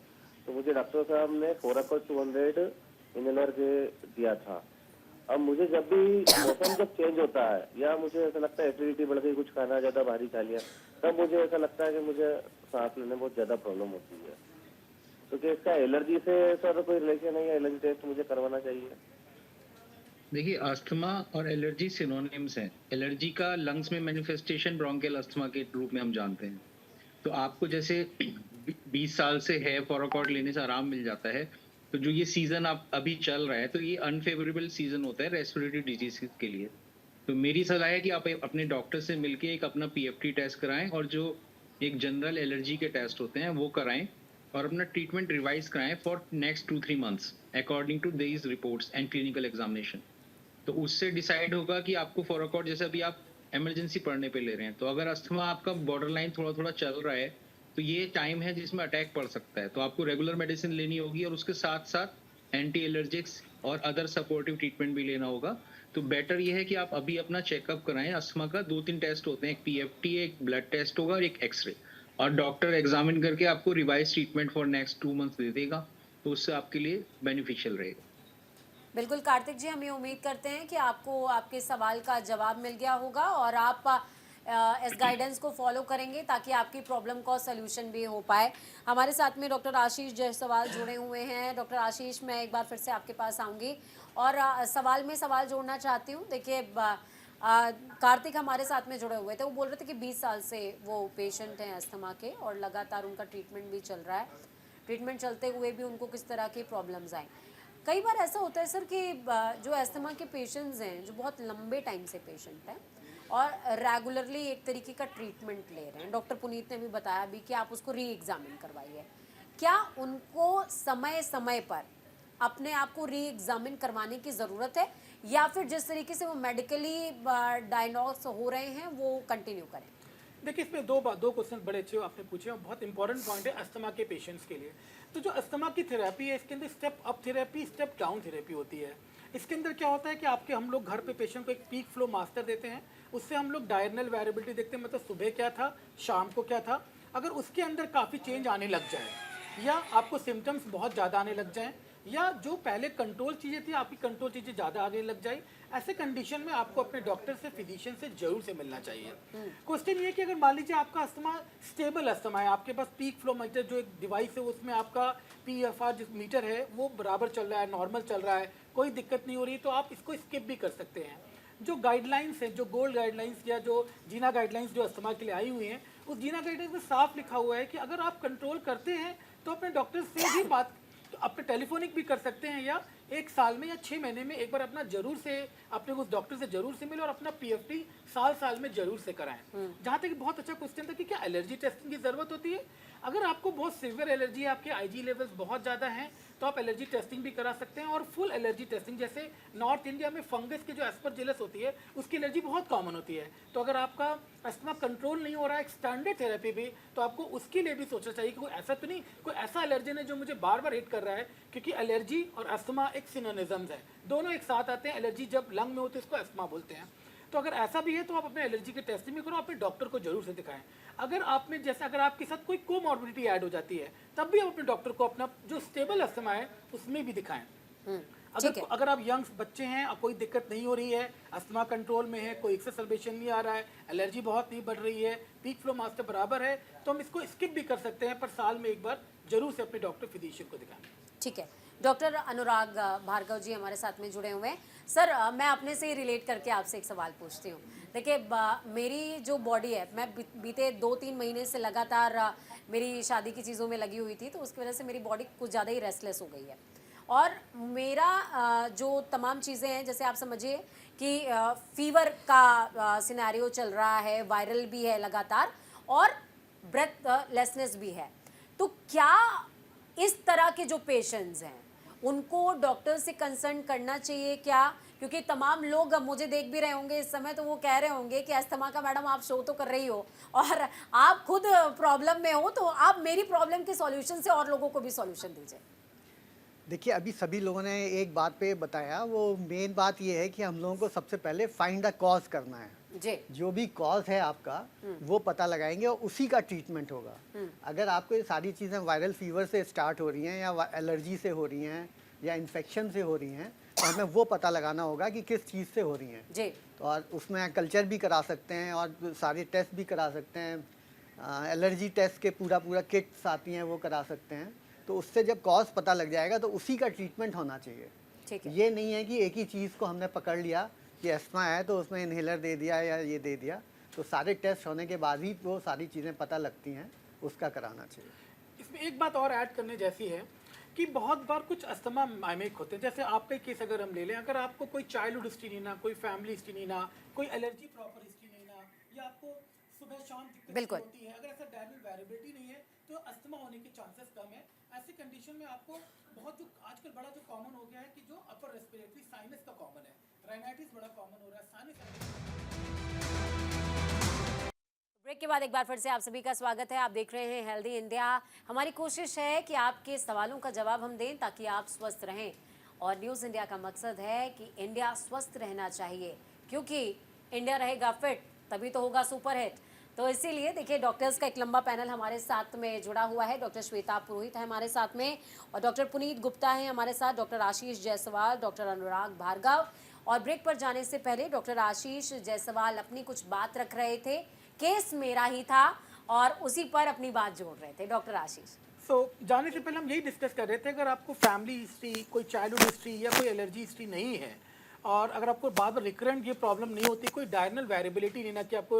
तो मुझे डॉक्टर साहब ने फोराकोल 200 इनहेलर दिया था। अब मुझे जब भी मौसम जब चेंज होता है, या मुझे ऐसा लगता है एसिडिटी बढ़ गई, कुछ खाना ज्यादा भारी खा लिया, तब मुझे ऐसा लगता है कि मुझे सांस लेने में बहुत ज्यादा प्रॉब्लम होती है। तो क्या इसका एलर्जी से सर कोई रिलेशन है, या एलर्जी टेस्ट मुझे करवाना चाहिए? देखिए, अस्थमा और एलर्जी सिनोनिम्स हैं। एलर्जी का लंग्स में मैनिफेस्टेशन ब्रोंकियल अस्थमा के रूप में हम जानते हैं। तो आपको जैसे 20 साल से है, फोराकॉर्ड लेने से आराम मिल जाता है, तो जो ये सीजन आप अभी चल रहा है, तो ये अनफेवरेबल सीजन होता है रेस्पिरेटरी डिजीज के लिए। तो मेरी सलाह है कि आप अपने डॉक्टर से मिलके एक अपना पीएफटी टेस्ट कराएं, और जो एक जनरल एलर्जी के टेस्ट होते हैं वो कराएं, और अपना ट्रीटमेंट रिवाइज कराएं for next 2-3 months according to these reports and clinical examination. तो उससे डिसाइड होगा कि आपको फोराकॉर्ड, जैसे अभी आप इमरजेंसी पढ़ने पे ले रहे हैं, तो अगर अस्थमा आपका बॉर्डर लाइन थोड़ा थोड़ा चल रहा है, तो ये टाइम है जिसमें अटैक पड़ सकता है। तो आपको रेगुलर मेडिसिन लेनी होगी, और उसके साथ साथ एंटी एलर्जिक्स और अदर सपोर्टिव ट्रीटमेंट भी लेना होगा। तो बेटर ये है कि आप अभी अपना चेकअप कराएं। अस्थमा का 2-3 टेस्ट होते हैं, एक पीएफटी, एक ब्लड टेस्ट होगा और एक एक्सरे, और डॉक्टर एग्जामिन करके आपको revise treatment for next 2 months they देगा। तो उससे आपके लिए बेनिफिशियल रहेगा। बिल्कुल कार्तिक जी, हम ये उम्मीद करते हैं कि आपको आपके सवाल का जवाब मिल गया होगा और आप इस गाइडेंस को फॉलो करेंगे ताकि आपकी प्रॉब्लम का सॉल्यूशन भी हो पाए। हमारे साथ में डॉक्टर आशीष जायसवाल जुड़े हुए हैं। डॉक्टर आशीष, मैं एक बार फिर से आपके पास आऊँगी और सवाल में सवाल जोड़ना चाहती हूँ। देखिए, कार्तिक हमारे साथ में जुड़े हुए थे, वो बोल रहे थे कि 20 साल से वो पेशेंट हैं अस्थमा के और लगातार उनका ट्रीटमेंट भी चल रहा है। ट्रीटमेंट चलते हुए भी उनको किस तरह की प्रॉब्लम्स आए। कई बार ऐसा होता है सर कि जो अस्थमा के पेशेंट्स हैं, जो बहुत लंबे टाइम से पेशेंट हैं और रेगुलरली एक तरीके का ट्रीटमेंट ले रहे हैं, डॉक्टर पुनीत ने भी बताया भी कि आप उसको री एग्जामिन करवाइए, क्या उनको समय समय पर अपने आप को री एग्जामिन करवाने की ज़रूरत है या फिर जिस तरीके से वो मेडिकली डायग्नोस हो रहे हैं वो कंटिन्यू करें? देखिए, इसमें दो क्वेश्चन बड़े अच्छे आपने पूछे और बहुत इंपॉर्टेंट पॉइंट है अस्थमा के पेशेंट्स के लिए। तो जो अस्थमा की थेरेपी है, इसके अंदर step up therapy, step down therapy होती है। इसके अंदर क्या होता है कि हम लोग घर पे पेशेंट को एक पीक फ्लो मास्टर देते हैं, उससे हम लोग डायरनल वेरिएबिलिटी देखते हैं, मतलब सुबह क्या था, शाम को क्या था। अगर उसके अंदर काफ़ी चेंज आने लग जाए या आपको सिम्टम्स बहुत ज़्यादा आने लग जाएँ या जो पहले कंट्रोल चीज़ें थी आपकी कंट्रोल चीज़ें ज़्यादा आगे लग जाए, ऐसे कंडीशन में आपको अपने डॉक्टर से, फिजिशियन से जरूर से मिलना चाहिए। क्वेश्चन ये है कि अगर मान लीजिए आपका अस्थमा स्टेबल अस्थमा है, आपके पास पीक फ्लो मीटर जो एक डिवाइस है उसमें आपका PFR जो मीटर है वो बराबर चल रहा है, नॉर्मल चल रहा है, कोई दिक्कत नहीं हो रही, तो आप इसको स्किप भी कर सकते हैं। जो गाइडलाइंस है, जो गोल्ड गाइडलाइंस या जो जीना गाइडलाइंस जो अस्थमा के लिए आई हुई हैं, उस जीना गाइडलाइंस में साफ लिखा हुआ है कि अगर आप कंट्रोल करते हैं तो अपने डॉक्टर से भी बात, अपने टेलीफोनिक भी कर सकते हैं या 1 साल में या 6 महीने में एक बार अपना जरूर से अपने उस डॉक्टर से जरूर से मिले और अपना PFT साल में जरूर से कराएं। जहाँ तक बहुत अच्छा क्वेश्चन था कि क्या एलर्जी टेस्टिंग की ज़रूरत होती है। अगर आपको बहुत सीवियर एलर्जी है, आपके IG लेवल्स बहुत ज़्यादा हैं, तो आप एलर्जी टेस्टिंग भी करा सकते हैं। और फुल एलर्जी टेस्टिंग, जैसे नॉर्थ इंडिया में फंगस की जो एस्परजिलस होती है उसकी एलर्जी बहुत कॉमन होती है, तो अगर आपका अस्थमा कंट्रोल नहीं हो रहा है एक्सटेंडेड थेरेपी भी, तो आपको उसके लिए भी सोचना चाहिए कि कोई ऐसा तो नहीं, कोई ऐसा एलर्जन है जो मुझे बार बार हिट कर रहा है, क्योंकि एलर्जी और अस्थमा एक सिनोनिज्म्स है, दोनों एक साथ आते हैं। एलर्जी जब लंग में होती है उसको अस्थमा बोलते हैं। तो अगर ऐसा भी है तो आप अपने एलर्जी के टेस्टिंग भी करो, अपने डॉक्टर को जरूर से दिखाएं। अगर आप में जैसे अगर आपके साथ कोई कोमॉर्बिडिटी ऐड हो जाती है तब भी आप अपने डॉक्टर को अपना जो स्टेबल अस्थमा है उसमें भी दिखाएं। अगर आप यंग बच्चे हैं और कोई दिक्कत नहीं हो रही है, अस्थमा कंट्रोल में है, कोई एक्सेसरबेशन नहीं आ रहा है, एलर्जी बहुत नहीं बढ़ रही है, पीक फ्लो मास्टर बराबर है, तो हम इसको स्किप भी कर सकते हैं, पर साल में एक बार जरूर से अपने डॉक्टर फिजिशियन को दिखाएं। ठीक है। डॉक्टर अनुराग भार्गव जी हमारे साथ में जुड़े हुए हैं। सर, मैं अपने से ही रिलेट करके आपसे एक सवाल पूछती हूँ। देखिए, मेरी जो बॉडी है, मैं बीते 2-3 महीने से लगातार मेरी शादी की चीज़ों में लगी हुई थी, तो उसकी वजह से मेरी बॉडी कुछ ज़्यादा ही रेस्टलेस हो गई है और मेरा जो तमाम चीज़ें हैं, जैसे आप समझिए कि फीवर का सिनेरियो चल रहा है, वायरल भी है लगातार और ब्रेथलेसनेस भी है। तो क्या इस तरह के जो पेशेंट्स हैं उनको डॉक्टर से कंसर्न करना चाहिए क्या? क्योंकि तमाम लोग अब मुझे देख भी रहे होंगे इस समय, तो वो कह रहे होंगे कि अस्थमा का मैडम आप शो तो कर रही हो और आप खुद प्रॉब्लम में हो, तो आप मेरी प्रॉब्लम के सॉल्यूशन से और लोगों को भी सॉल्यूशन दीजिए। देखिए, अभी सभी लोगों ने एक बात पे बताया, वो मेन बात ये है कि हम लोगों को सबसे पहले फाइंड द कॉज करना है। जी। जो भी कॉज है आपका वो पता लगाएंगे और उसी का ट्रीटमेंट होगा। अगर आपको ये सारी चीज़ें वायरल फीवर से स्टार्ट हो रही हैं या एलर्जी से हो रही हैं या इन्फेक्शन से हो रही हैं, तो हमें वो पता लगाना होगा कि किस चीज़ से हो रही हैं। जी। तो और उसमें कल्चर भी करा सकते हैं और सारे टेस्ट भी करा सकते हैं। एलर्जी टेस्ट के पूरा किट्स आती हैं, वो करा सकते हैं। तो उससे जब कॉज पता लग जाएगा तो उसी का ट्रीटमेंट होना चाहिए। ठीक है। ये नहीं है कि एक ही चीज़ को हमने पकड़ लिया कि अस्थमा है तो उसमें इन्हेलर दे दिया या ये दे दिया। तो सारे टेस्ट होने के बाद ही वो सारी चीज़ें पता लगती हैं, उसका कराना चाहिए। इसमें एक बात और ऐड करने जैसी है कि बहुत बार कुछ अस्थमा माइमिक होते हैं। जैसे आपका केस अगर हम ले लें, अगर आपको कोई चाइल्डहुड हिस्टीरिया, कोई फैमिली हिस्टीरिया, कोई एलर्जी प्रॉपर हिस्टीरिया या आपको सुबह शाम दिक्कत होती है, अगर ऐसा डायरनल वेरिएबिलिटी नहीं है तो अस्थमा होने के चांसेस कम है। ऐसी कंडीशन में आपको बहुत जो आजकल बड़ा जो कॉमन हो गया है कि जो अपर रेस्पिरेटरी साइनस का कॉमन है, राइनाइटिस बड़ा कॉमन हो रहा है, साइनस। ब्रेक के बाद एक बार फिर से आप सभी का स्वागत है। आप देख रहे हैं हेल्दी इंडिया। हमारी कोशिश है कि आपके सवालों का जवाब हम दें ताकि आप स्वस्थ रहें, और न्यूज़ इंडिया का मकसद है कि इंडिया स्वस्थ रहना चाहिए, क्योंकि इंडिया रहेगा फिट तभी तो होगा सुपर हिट। तो इसीलिए देखिए डॉक्टर्स का एक लंबा पैनल हमारे साथ में जुड़ा हुआ है। डॉक्टर श्वेता पुरोहित है हमारे साथ में और डॉक्टर पुनीत गुप्ता है हमारे साथ, डॉक्टर आशीष जायसवाल, डॉक्टर अनुराग भार्गव। और ब्रेक पर जाने से पहले डॉक्टर आशीष जायसवाल अपनी कुछ बात रख रहे थे, केस मेरा ही था और उसी पर अपनी बात जोड़ रहे थे। डॉक्टर आशीष, जाने से पहले हम यही डिस्कस कर रहे थे, अगर आपको फैमिली हिस्ट्री, कोई चाइल्डहुड हिस्ट्री या कोई एलर्जी हिस्ट्री नहीं है और अगर आपको बार बार रिकरेंट ये प्रॉब्लम नहीं होती, कोई डायरनल वेरिएबिलिटी नहीं ना कि आपको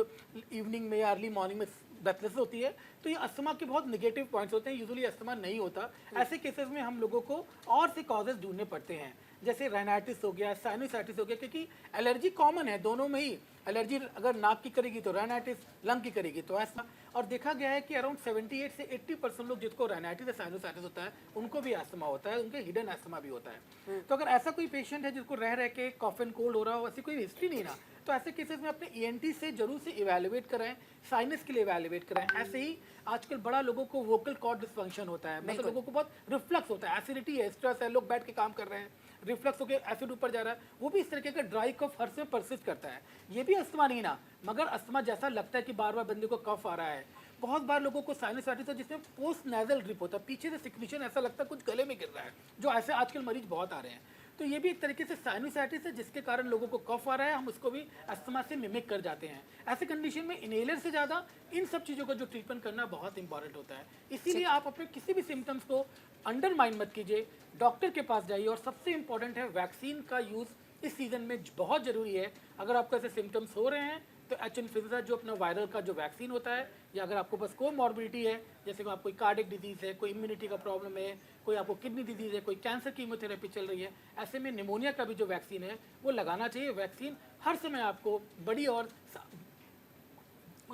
इवनिंग में या अर्ली मॉर्निंग में ब्रेथलेस होती है, तो ये अस्थमा के बहुत नेगेटिव पॉइंट्स होते हैं। यूजुअली अस्थमा नहीं होता। ऐसे केसेस में हम लोगों को और से कॉजेज ढूंढने पड़ते हैं, जैसे राइनाइटिस हो गया, साइनोसाइटिस हो गया, क्योंकि एलर्जी कॉमन है दोनों में ही। एलर्जी अगर नाक की करेगी तो राइनाइटिस, लंग की करेगी तो अस्थमा। और देखा गया है कि अराउंड 78 से 80% लोग जिसको राइनाइटिस या साइनोसाइटिस होता है उनको भी अस्थमा होता है, उनके हिडन अस्थमा भी होता है। तो अगर ऐसा कोई पेशेंट है जिसको रह के कॉफ एंड कोल्ड हो रहा हो, ऐसी कोई हिस्ट्री नहीं ना, तो ऐसे केसेस में अपने ENT से जरूर से इवेलुएट कराएं, साइनस के लिए इवेलुएट कराएं। ऐसे ही आजकल बड़ा लोगों को वोकल कॉर्ड डिसफंक्शन होता है, मतलब लोगों को बहुत रिफ्लक्स होता है, एसिडिटी है, स्ट्रेस है, लोग बैठ के काम कर रहे हैं, रिफ्लक्स होकर एसिड ऊपर जा रहा है, वो भी इस तरीके का ड्राई कफ हर समय परसिस्ट करता है। ये भी अस्थमा नहीं ना, मगर अस्थमा जैसा लगता है कि बार बार बंदे को कफ आ रहा है। बहुत बार लोगों को साइनसाइटिस है जिसमें पोस्ट नेजल ड्रिप होता है, पीछे से सिक्रीशन ऐसा लगता है कुछ गले में गिर रहा है, जो ऐसे आजकल मरीज बहुत आ रहे हैं। तो ये भी एक तरीके से साइनसाइटिस है जिसके कारण लोगों को कफ आ रहा है, हम उसको भी अस्थमा से मिमिक कर जाते हैं। ऐसे कंडीशन में इनहेलर से ज़्यादा इन सब चीज़ों का जो ट्रीटमेंट करना बहुत इंपॉर्टेंट होता है। इसीलिए आप अपने किसी भी सिम्टम्स को अंडरमाइन मत कीजिए, डॉक्टर के पास जाइए। और सबसे इंपॉर्टेंट है वैक्सीन का यूज़ इस सीज़न में बहुत ज़रूरी है। अगर आपको ऐसे सिम्टम्स हो रहे हैं तो H1N1 जो अपना वायरल का जो वैक्सीन होता है, या अगर आपको बस कोमॉर्बिडिटी है, जैसे कि आपको कोई कार्डिक डिजीज़ है, कोई इम्यूनिटी का प्रॉब्लम है, कोई आपको किडनी डिजीज़ है, कोई कैंसर कीमोथेरेपी चल रही है, ऐसे में निमोनिया का भी जो वैक्सीन है वो लगाना चाहिए। वैक्सीन हर समय आपको बड़ी और जो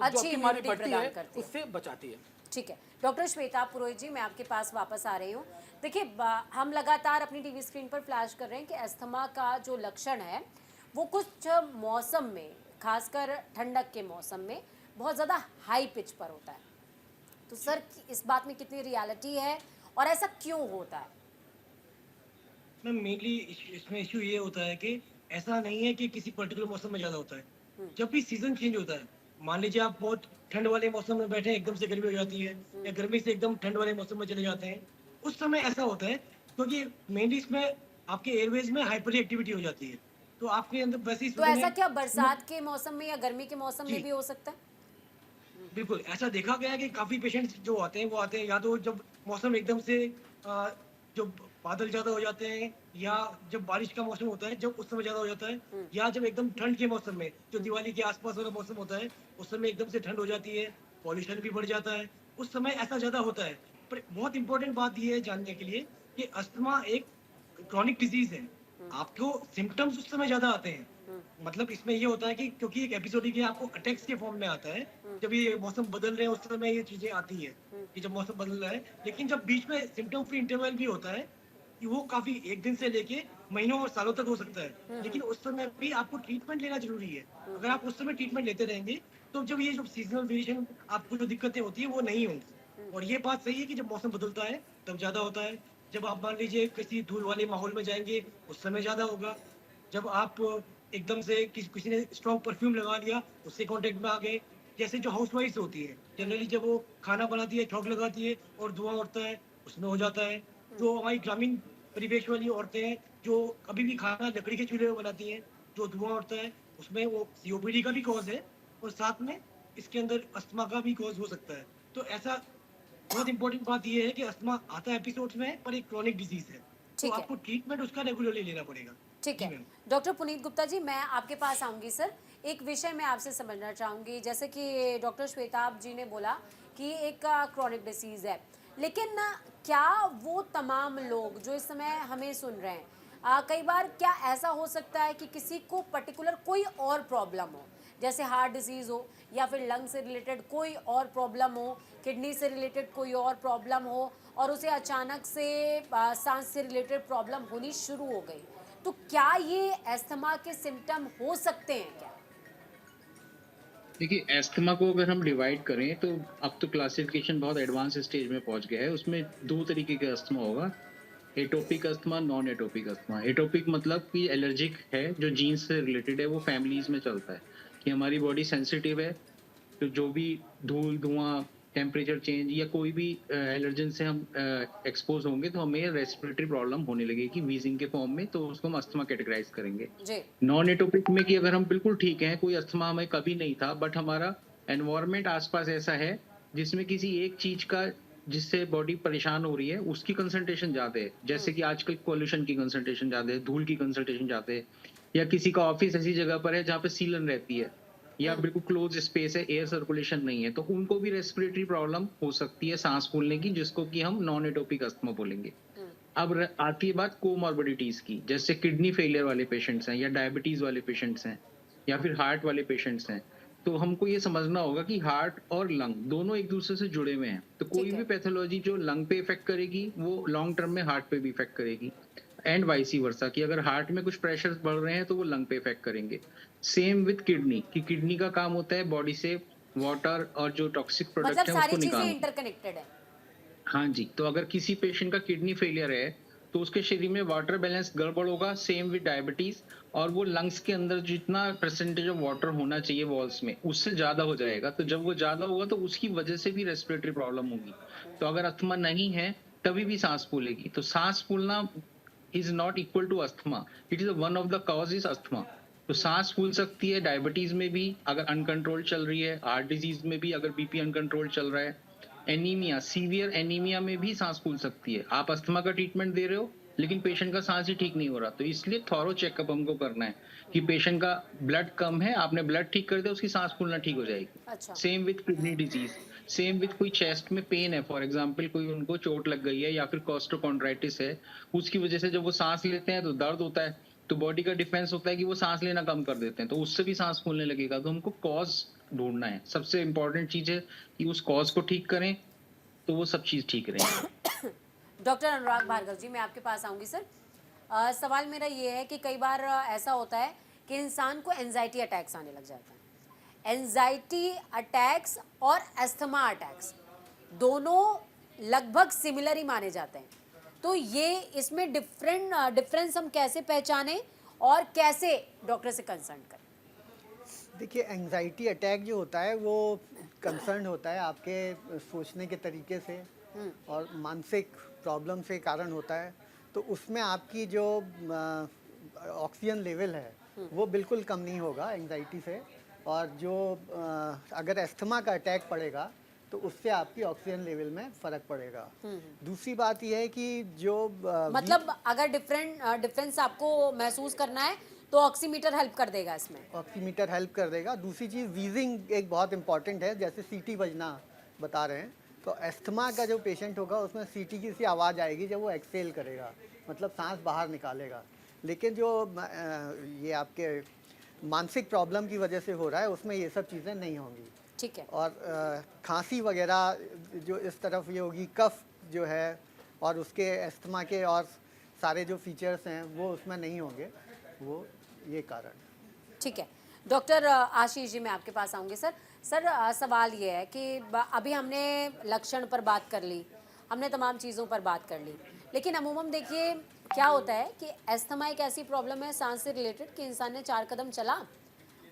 अच्छी बीमारी immunity बढ़ती प्रदान है करती है। उससे बचाती है। ठीक है डॉक्टर श्वेता पुरोहित जी, मैं आपके पास वापस आ रही हूँ। देखिए हम लगातार अपनी टीवी स्क्रीन पर फ्लैश कर रहे हैं कि अस्थमा का जो लक्षण है वो कुछ मौसम में, खासकर ठंडक के मौसम में बहुत ज़्यादा हाई पिच पर होता है। तो सर इस बात में कितनी रियलिटी है और ऐसा क्यों होता है? मैम मेनली इसमें इश्यू ये होता है कि ऐसा नहीं है कि किसी पर्टिकुलर मौसम में ज़्यादा होता है। जब भी सीजन चेंज होता है, मान लीजिए आप बहुत ठंड वाले मौसम में बैठे हैं, एकदम से गर्मी हो जाती है, या गर्मी से एकदम ठंड वाले मौसम में चले जाते हैं, उस समय ऐसा होता है क्योंकि मेनली इसमें आपके एयरवेज में हाइपर एक्टिविटी हो जाती है, तो आपके अंदर वैसे ही तो ऐसा क्या बरसात के मौसम में या गर्मी के मौसम में जी। भी हो सकता है? बिल्कुल ऐसा देखा गया है कि काफी पेशेंट्स जो आते हैं वो आते हैं या तो जब मौसम एकदम से जब बादल ज्यादा हो जाते हैं, या जब बारिश का मौसम होता है जब उस समय ज्यादा हो जाता है, या जब एकदम ठंड के मौसम में जो दिवाली के आसपास वाला मौसम होता है उस समय एकदम से ठंड हो जाती है, पॉल्यूशन भी बढ़ जाता है, उस समय ऐसा ज्यादा होता है। पर बहुत इंपॉर्टेंट बात यह है जानने के लिए कि अस्थमा एक क्रॉनिक डिजीज है। आपको सिम्टम्स उस समय ज्यादा आते हैं, मतलब इसमें ये होता है कि क्योंकि एक एपिसोडिक आपको अटैक्स के फॉर्म में आता है, जब ये मौसम बदल रहे हैं उस समय ये चीजें आती है कि जब मौसम बदल रहा है। लेकिन जब बीच में सिम्टम फ्री इंटरवल भी होता है कि वो काफी एक दिन से लेके महीनों और सालों तक हो सकता है, लेकिन उस समय भी आपको ट्रीटमेंट लेना जरूरी है। अगर आप उस समय ट्रीटमेंट लेते रहेंगे तो जब ये जो सीजनल वेरिएशन आपको जो दिक्कतें होती है वो नहीं होंगी। और ये बात सही है कि जब मौसम बदलता है तब ज्यादा होता है। जब आप मान लीजिए किसी धूल वाले माहौल में जाएंगे उस समय ज्यादा होगा। जब आप एकदम से किसी ने स्ट्रॉन्ग परफ्यूम लगा लिया, उससे कांटेक्ट में आ गए, जैसे जो हाउसवाइफ्स होती है जनरली जब वो खाना बनाती है, छौंक लगाती है और धुआं उड़ता है, उसमें हो जाता है। जो हमारी ग्रामीण परिवेश वाली औरतें हैं जो कभी भी खाना लकड़ी के चूल्हे में बनाती हैं, जो धुआं उड़ता है उसमें वो COPD का भी कॉज है और साथ में इसके अंदर अस्थमा का भी कॉज हो सकता है। तो ऐसा बहुत इंपॉर्टेंट बात यह है कि अस्थमा आता है एपिसोड्स में, पर एक क्रॉनिक डिजीज है, तो ठीक है। आपको ट्रीटमेंट उसका रेगुलरली लेना पड़ेगा। ठीक जी है मैम। डॉक्टर पुनीत गुप्ता जी, मैं आपके पास आऊंगी सर। एक विषय मैं आपसे समझना चाहूंगी, जैसे कि डॉक्टर श्वेताब जी ने बोला कि एक क्रॉनिक डिसीज है, लेकिन क्या वो तमाम लोग जो इस समय हमें सुन रहे हैं, कई बार क्या ऐसा हो सकता है कि किसी को पर्टिकुलर कोई और प्रॉब्लम हो, जैसे हार्ट डिजीज़ हो या फिर लंग से रिलेटेड कोई और प्रॉब्लम हो, किडनी से रिलेटेड कोई और प्रॉब्लम हो, और उसे अचानक से सांस से रिलेटेड प्रॉब्लम होनी शुरू हो गई, तो क्या ये अस्थमा के सिम्टम हो सकते हैं क्या? देखिए एस्थमा को अगर हम डिवाइड करें तो अब तो क्लासिफिकेशन बहुत एडवांस स्टेज में पहुंच गया है। उसमें दो तरीके का अस्थमा होगा, atopic asthma, non atopic asthma. Atopic मतलब कि एलर्जिक है, जो जीन्स से रिलेटेड है, वो फैमिलीज में चलता है कि हमारी बॉडी सेंसिटिव है तो जो भी धूल धुआं टेम्परेचर चेंज या कोई भी एलर्जन से हम एक्सपोज होंगे तो हमें रेस्पिरेटरी प्रॉब्लम होने लगेगी वीजिंग के फॉर्म में, तो उसको हम अस्थमा कैटेगराइज करेंगे। जी नॉन एटोपिक में कि अगर हम बिल्कुल ठीक हैं, कोई अस्थमा हमें कभी नहीं था, बट हमारा एनवायरनमेंट आसपास ऐसा है जिसमें किसी एक चीज का जिससे बॉडी परेशान हो रही है उसकी कंसंट्रेशन ज्यादा है, जैसे कि आजकल पॉल्यूशन की कंसंट्रेशन ज्यादा है, धूल की कंसंट्रेशन ज्यादा है, या किसी का ऑफिस ऐसी जगह पर है जहाँ पे सीलन रहती है या बिल्कुल क्लोज स्पेस है, एयर सर्कुलेशन नहीं है, तो उनको भी रेस्पिरेटरी प्रॉब्लम हो सकती है सांस फूलने की, जिसको कि हम नॉन एटोपिक अस्थमा बोलेंगे। अब आती है बात कोमॉर्बिडिटीज की, जैसे किडनी फेलियर वाले पेशेंट्स हैं या डायबिटीज वाले पेशेंट्स हैं या फिर हार्ट वाले पेशेंट्स हैं, तो हमको ये समझना होगा कि हार्ट और लंग दोनों एक दूसरे से जुड़े हुए हैं, तो कोई भी पैथोलॉजी जो लंग पे इफेक्ट करेगी वो लॉन्ग टर्म में हार्ट पे भी इफेक्ट करेगी, एंड वाइसी वर्सा कि अगर हार्ट में कुछ प्रेशर बढ़ रहे हैं तो वो लंग पे इफेक्ट करेंगे। सेम विद किडनी, कि किडनी का काम होता है बॉडी से वाटर और जो टॉक्सिक प्रोडक्ट मतलब है सारी उसको चीजें निकालना। इंटरकनेक्टेड है। हाँ जी, तो अगर किसी पेशेंट का किडनी फेलियर है तो उसके शरीर में वाटर बैलेंस गड़बड़ होगा, सेम विद डायबिटीज, और वो लंग्स के अंदर जितना परसेंटेज ऑफ वाटर होना चाहिए वॉल्स में उससे ज्यादा हो जाएगा, तो जब वो ज्यादा होगा तो उसकी वजह से भी रेस्पिरेटरी प्रॉब्लम होगी। तो अगर अस्थमा नहीं है तभी भी सांस फूलेगी, तो सांस फूलना is not equal to asthma, it is one of the cause is asthma. तो सांस फूल सकती है डायबिटीज में भी अगर अनकंट्रोल चल रही है, हार्ट डिजीज में भी अगर बीपी अनकंट्रोल चल रहा है, एनीमिया, सीवियर एनीमिया में भी सांस फूल सकती है। आप अस्थमा का ट्रीटमेंट दे रहे हो लेकिन पेशेंट का सांस ही ठीक नहीं हो रहा, तो इसलिए थॉरो चेकअप हमको करना है कि पेशेंट का ब्लड कम है, आपने ब्लड ठीक कर दिया, उसकी सांस फूलना ठीक हो जाएगी। अच्छा same with kidney disease, same with कोई चेस्ट में पेन है, फॉर एग्जांपल कोई उनको चोट लग गई है या फिर कोस्टोकॉन्ड्राइटिस है, उसकी वजह से जब वो सांस लेते हैं तो दर्द होता है, तो बॉडी का डिफेंस होता है कि वो सांस लेना कम कर देते हैं, तो उससे भी सांस फूलने लगेगा। तो हमको कॉज ढूंढना है, सबसे इंपॉर्टेंट चीज है कि उस कॉज को ठीक करें तो वो सब चीज ठीक रहेंगी। डॉक्टर अनुराग भार्गव जी, मैं आपके पास आऊंगी सर। सवाल मेरा ये है कि कई बार ऐसा होता है कि इंसान को एंजाइटी अटैक्स आने लग जाता है। एंजाइटी अटैक्स और अस्थमा अटैक्स दोनों लगभग सिमिलर ही माने जाते हैं, तो ये इसमें डिफरेंस हम कैसे पहचानें और कैसे डॉक्टर से कंसल्ट करें? देखिए, एंजाइटी अटैक जो होता है वो कंसर्न होता है आपके सोचने के तरीके से और मानसिक प्रॉब्लम से कारण होता है, तो उसमें आपकी जो ऑक्सीजन लेवल है वो बिल्कुल कम नहीं होगा एंजाइटी से, और जो अगर अस्थमा का अटैक पड़ेगा तो उससे आपकी ऑक्सीजन लेवल में फ़र्क पड़ेगा। दूसरी बात यह है कि जो मतलब अगर डिफरेंस आपको महसूस करना है तो ऑक्सीमीटर हेल्प कर देगा इसमें। ऑक्सीमीटर हेल्प कर देगा। दूसरी चीज़ वीजिंग एक बहुत इंपॉर्टेंट है, जैसे सीटी बजना बता रहे हैं, तो अस्थमा का जो पेशेंट होगा उसमें सीटी की सी आवाज़ आएगी जब वो एक्सेल करेगा, मतलब सांस बाहर निकालेगा। लेकिन जो ये आपके मानसिक प्रॉब्लम की वजह से हो रहा है उसमें ये सब चीज़ें नहीं होंगी। ठीक है। और खांसी वगैरह जो इस तरफ ये होगी, कफ जो है और उसके अस्थमा के और सारे जो फीचर्स हैं वो उसमें नहीं होंगे, वो ये कारण। ठीक है। डॉक्टर आशीष जी, मैं आपके पास आऊँगी सर। सवाल ये है कि अभी हमने लक्षण पर बात कर ली, हमने तमाम चीज़ों पर बात कर ली, लेकिन अमूमन देखिए क्या होता है कि अस्थमा एक ऐसी प्रॉब्लम है सांस से रिलेटेड कि इंसान ने 4 कदम चला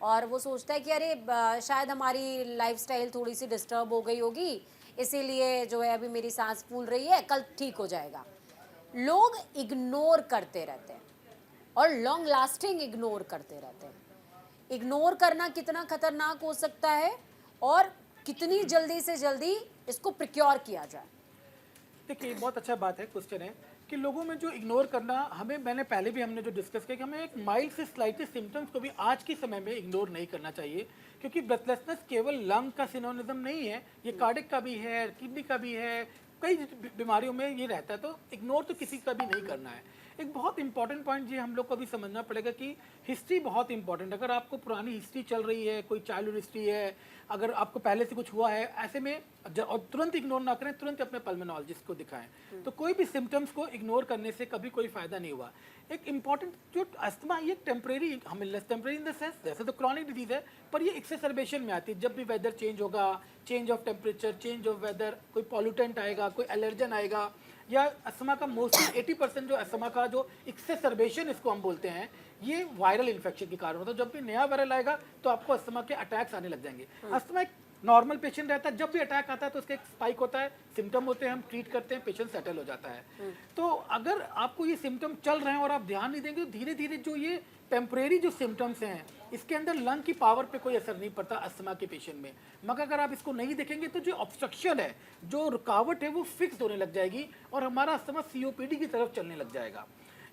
और वो सोचता है कि अरे शायद हमारी लाइफस्टाइल थोड़ी सी डिस्टर्ब हो गई होगी, इसीलिए जो है अभी मेरी सांस फूल रही है, कल ठीक हो जाएगा। लोग इग्नोर करते रहते हैं और लॉन्ग लास्टिंग इग्नोर करते रहते हैं। इग्नोर करना कितना खतरनाक हो सकता है और कितनी जल्दी से जल्दी इसको प्रिक्योर किया जाए? देखिए, बहुत अच्छा बात है, क्वेश्चन है कि लोगों में जो इग्नोर करना, मैंने पहले भी हमने जो डिस्कस किया कि हमें एक माइल्ड से स्लाइटेस्ट सिम्टम्स को भी आज के समय में इग्नोर नहीं करना चाहिए, क्योंकि ब्रेथलेसनेस केवल लंग का सिनोनिज्म नहीं है, ये कार्डिक का भी है, किडनी का भी है, कई बीमारियों में ये रहता है, तो इग्नोर तो किसी का भी नहीं करना है। एक बहुत इंपॉर्टेंट पॉइंट ये हम लोग को भी समझना पड़ेगा कि हिस्ट्री बहुत इंपॉर्टेंट है। अगर आपको पुरानी हिस्ट्री चल रही है, कोई चाइल्डहुड हिस्ट्री है, अगर आपको पहले से कुछ हुआ है, ऐसे में और तुरंत इग्नोर ना करें, तुरंत अपने पल्मोनोलॉजिस्ट को दिखाएं। तो कोई भी सिम्टम्स को इग्नोर करने से कभी कोई फायदा नहीं हुआ। एक इंपॉर्टेंट जो अस्थमा, ये टेम्परेरी, हमें less temporary in the sense, जैसे तो क्रॉनिक डिजीज है, पर ये एक्सेसरबेशन में आती है जब भी वेदर चेंज होगा, change of temperature, change of weather, कोई पॉल्यूटेंट आएगा, कोई एलर्जन आएगा, या अस्थमा का मोस्टली 80% जो अस्थमा का जो एक्सेसरबेशन इसको हम बोलते हैं, ये वायरल इन्फेक्शन के कारण होता है। जब भी नया वायरल आएगा तो आपको अस्थमा के अटैक्स आने लग जाएंगे। अस्थमा एक नॉर्मल पेशेंट रहता है, जब भी अटैक आता है तो उसका एक स्पाइक होता है, सिम्टम होते हैं, हम ट्रीट करते हैं, पेशेंट सेटल हो जाता है। तो अगर आपको ये सिम्टम चल रहे हैं और आप ध्यान नहीं देंगे तो धीरे धीरे जो ये टेम्परेरी जो सिम्टम्स हैं, इसके अंदर लंग की पावर पे कोई असर नहीं पड़ता अस्थमा के पेशेंट में। मगर अगर आप इसको नहीं देखेंगे तो जो ऑब्स्ट्रक्शन है, जो रुकावट है, वो फिक्स होने लग जाएगी और हमारा अस्थमा COPD की तरफ चलने लग जाएगा।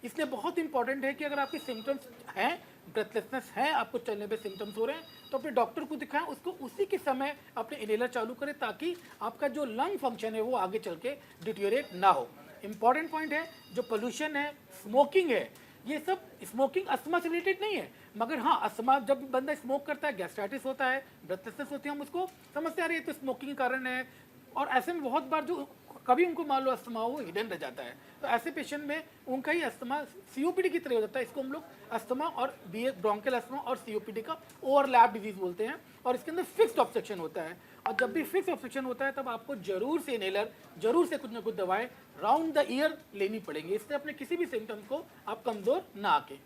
इसलिए बहुत इंपॉर्टेंट है कि अगर आपके सिम्टम्स हैं, ब्रेथलेसनेस है, आपको चलने पे सिम्टम्स हो रहे हैं, तो अपने डॉक्टर को दिखाएं, उसको उसी के समय अपने इनहेलर चालू करें ताकि आपका जो लंग फंक्शन है वो आगे चल के डिटीरियोरेट ना हो। इंपॉर्टेंट पॉइंट है, जो पोल्यूशन है, स्मोकिंग है, ये सब स्मोकिंग अस्थमा से रिलेटेड नहीं है, मगर हाँ अस्थमा जब बंदा स्मोक करता है, गैस्ट्राइटिस होता है, ब्रेथलेसनेस होती है, हम उसको समझते आ रहे हैं तो स्मोकिंग के कारण है। और ऐसे में बहुत बार जो कभी उनको मान लो अस्थमा वो हिडन रह जाता है, तो ऐसे पेशेंट में उनका ही अस्थमा COPD की तरह हो जाता है। इसको हम लोग अस्थमा और ब्रोंकियल अस्थमा और COPD का ओवरलैप डिजीज बोलते हैं, और इसके अंदर फिक्स्ड ऑब्स्ट्रक्शन होता है। और जब भी फिक्स ऑब्स्ट्रक्शन होता है तब आपको जरूर से इनहेलर, जरूर से कुछ ना कुछ दवाएं राउंड द ईयर लेनी पड़ेंगी, इससे अपने किसी भी सिम्टम्स को आप कमजोर ना आके।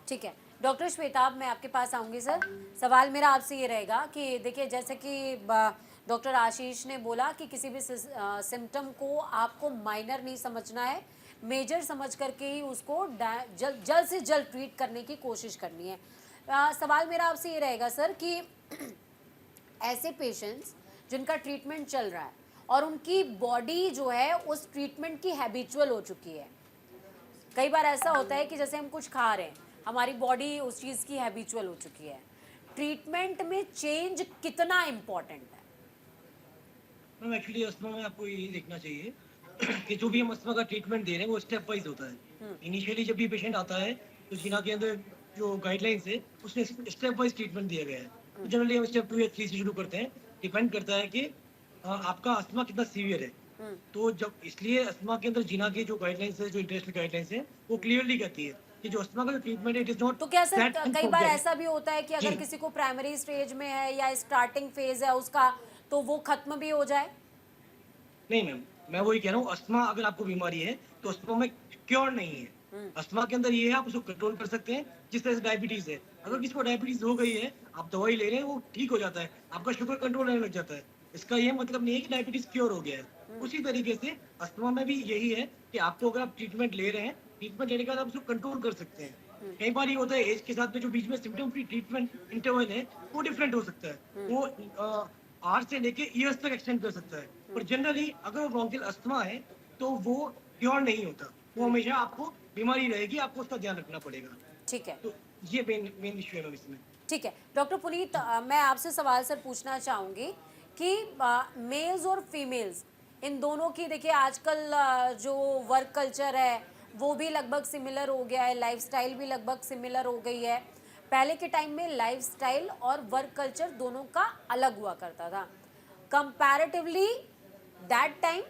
ठीक है डॉक्टर श्वेताब, मैं आपके पास आऊंगी सर। सवाल मेरा आपसे ये रहेगा कि देखिए, जैसे कि डॉक्टर आशीष ने बोला कि किसी भी सिम्टम को आपको माइनर नहीं समझना है, मेजर समझ करके ही उसको जल्द से जल्द ट्रीट करने की कोशिश करनी है। सवाल मेरा आपसे ये रहेगा सर कि ऐसे पेशेंट्स जिनका ट्रीटमेंट चल रहा है और उनकी बॉडी जो है उस ट्रीटमेंट की हैबिचुअल हो चुकी है, कई बार ऐसा होता है कि जैसे हम कुछ खा रहे हैं, हमारी बॉडी उस चीज़ की हैबिचुअल हो चुकी है, ट्रीटमेंट में चेंज कितना इम्पोर्टेंट है? मैम एक्चुअली अस्थमा में आपको यही देखना चाहिए कि जो भी हम अस्थमा का ट्रीटमेंट दे रहे हैं वो स्टेप वाइज होता है। इनिशियली जब भी पेशेंट आता है तो जिना के अंदर जो गाइडलाइंस है उसमें स्टेप वाइज ट्रीटमेंट दिया गया है। जनरली हम स्टेप 2 या 3 से शुरू करते हैं, डिपेंड करता है कि आपका अस्थमा कितना सीवियर है। तो जब इसलिए अस्थमा के अंदर जिना के जो गाइडलाइंस है, जो इंटरनेशनल गाइडलाइंस है, वो क्लियरली कहती है कि जो अस्थमा का जो ट्रीटमेंट है इट इज नॉट। तो क्या सर कई बार ऐसा भी होता है कि अगर किसी को प्राइमरी स्टेज में है या स्टार्टिंग फेज है उसका, तो वो खत्म भी हो जाए? नहीं मैम, मैं वही कह रहा हूँ, अस्थमा अगर आपको बीमारी है तो अस्थमा में क्योर नहीं है। अस्थमा के अंदर ये है, आप उसको कंट्रोल कर सकते हैं। जिस तरह से डायबिटीज है, अगर किसी को डायबिटीज हो गई है, आप दवाई ले रहे हैं, वो ठीक हो जाता है, आपका शुगर कंट्रोल रहने लग जाता है, इसका ये मतलब नहीं है कि डायबिटीज क्योर हो गया है। उसी तरीके से अस्थमा में भी यही है कि आपको अगर आप ट्रीटमेंट ले रहे हैं, ट्रीटमेंट लेने के बाद आप उसको कंट्रोल कर सकते हैं। कई बार ये होता है एज के साथ में जो बीच में सिम्टम फ्री ट्रीटमेंट इंटरवल है वो डिफरेंट हो सकता है, वो आर से लेके ईयर्स तक एक्सटेंड कर सकता है। पर जनरली अगर ब्रोंकियल अस्थमा है तो वो क्योर नहीं होता, वो हमेशा आपको बीमारी रहेगी, आपको उसका ध्यान रखना पड़ेगा। ठीक है, तो ये मेन इशू है मैम इसमें। ठीक है डॉक्टर पुनीत, मैं आपसे सवाल सर पूछना चाहूँगी कि मेल्स और फीमेल्स इन दोनों की, देखिए आजकल जो वर्क कल्चर है वो भी लगभग सिमिलर हो गया है, लाइफस्टाइल भी लगभग सिमिलर हो गई है। पहले के टाइम में लाइफस्टाइल और वर्क कल्चर दोनों का अलग हुआ करता था, comparatively that time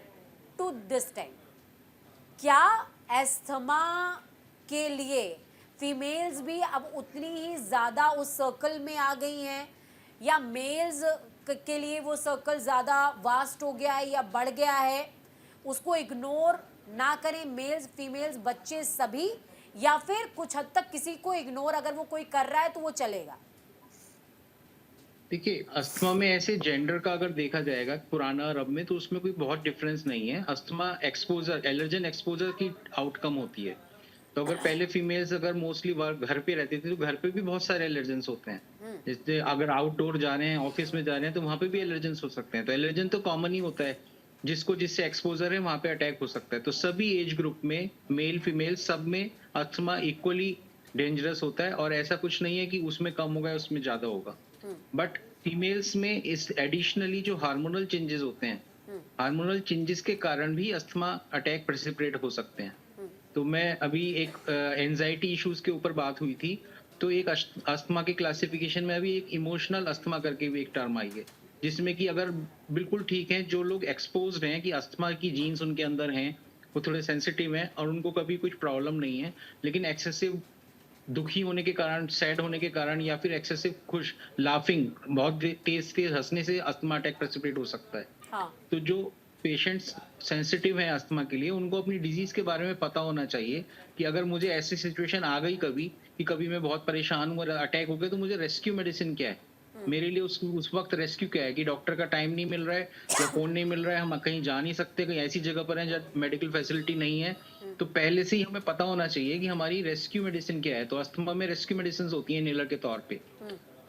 to this time. क्या एस्थमा के लिए फीमेल्स भी अब उतनी ही ज़्यादा उस सर्कल में आ गई हैं, या मेल्स के लिए वो सर्कल ज़्यादा वास्ट हो गया है या बढ़ गया है? उसको इग्नोर ना करें मेल्स फीमेल्स बच्चे सभी, या फिर कुछ हद तक किसी को इग्नोर अगर वो कोई कर रहा है तो वो चलेगा? देखिए, अस्थमा में ऐसे जेंडर का अगर देखा जाएगा पुराना और अब में, तो उसमें कोई बहुत डिफरेंस नहीं है। अस्थमा एक्सपोजर, एलर्जन एक्सपोजर की आउटकम होती है। तो अगर पहले फीमेल्स अगर मोस्टली घर पे रहती थी तो घर पे भी बहुत सारे एलर्जेंस होते हैं। जैसे अगर आउटडोर जा रहे हैं, ऑफिस में जा रहे हैं, तो वहाँ पे भी एलर्जेंस हो सकते हैं। तो एलर्जन तो कॉमन ही होता है, जिसको जिससे एक्सपोजर है वहाँ पे अटैक हो सकता है। तो सभी एज ग्रुप में, मेल फीमेल सब में अस्थमा इक्वली डेंजरस होता है, और ऐसा कुछ नहीं है कि उसमें कम होगा उसमें ज्यादा होगा। बट फीमेल्स में इस एडिशनली जो हार्मोनल चेंजेस होते हैं, हार्मोनल चेंजेस के कारण भी अस्थमा अटैक प्रेसिपिटेट हो सकते हैं। तो मैं अभी एक एंजाइटी इश्यूज के ऊपर बात हुई थी, तो एक अस्थमा के क्लासिफिकेशन में अभी एक इमोशनल अस्थमा करके भी एक टर्म आई है, जिसमें कि अगर बिल्कुल ठीक है, जो लोग एक्सपोज्ड हैं कि अस्थमा की जीन्स उनके अंदर हैं, वो थोड़े सेंसिटिव हैं और उनको कभी कुछ प्रॉब्लम नहीं है, लेकिन एक्सेसिव दुखी होने के कारण, सैड होने के कारण, या फिर एक्सेसिव खुश, लाफिंग, बहुत तेज तेज हंसने से अस्थमा अटैक प्रेसिपिटेट हो सकता है। हाँ। तो जो पेशेंट्स सेंसिटिव हैं अस्थमा के लिए, उनको अपनी डिजीज के बारे में पता होना चाहिए कि अगर मुझे ऐसी सिचुएशन आ गई कभी कि कभी मैं बहुत परेशान हूँ और अटैक हो गया, तो मुझे रेस्क्यू मेडिसिन क्या है, मेरे लिए उस वक्त रेस्क्यू क्या है कि डॉक्टर का टाइम नहीं मिल रहा है या फोन नहीं मिल रहा है, हम कहीं जा नहीं सकते, कहीं ऐसी जगह पर हैं जहाँ मेडिकल फैसिलिटी नहीं है, तो पहले से ही हमें पता होना चाहिए कि हमारी रेस्क्यू मेडिसिन क्या है। तो अस्थमा में रेस्क्यू मेडिसिन होती है इनहेलर के तौर पे।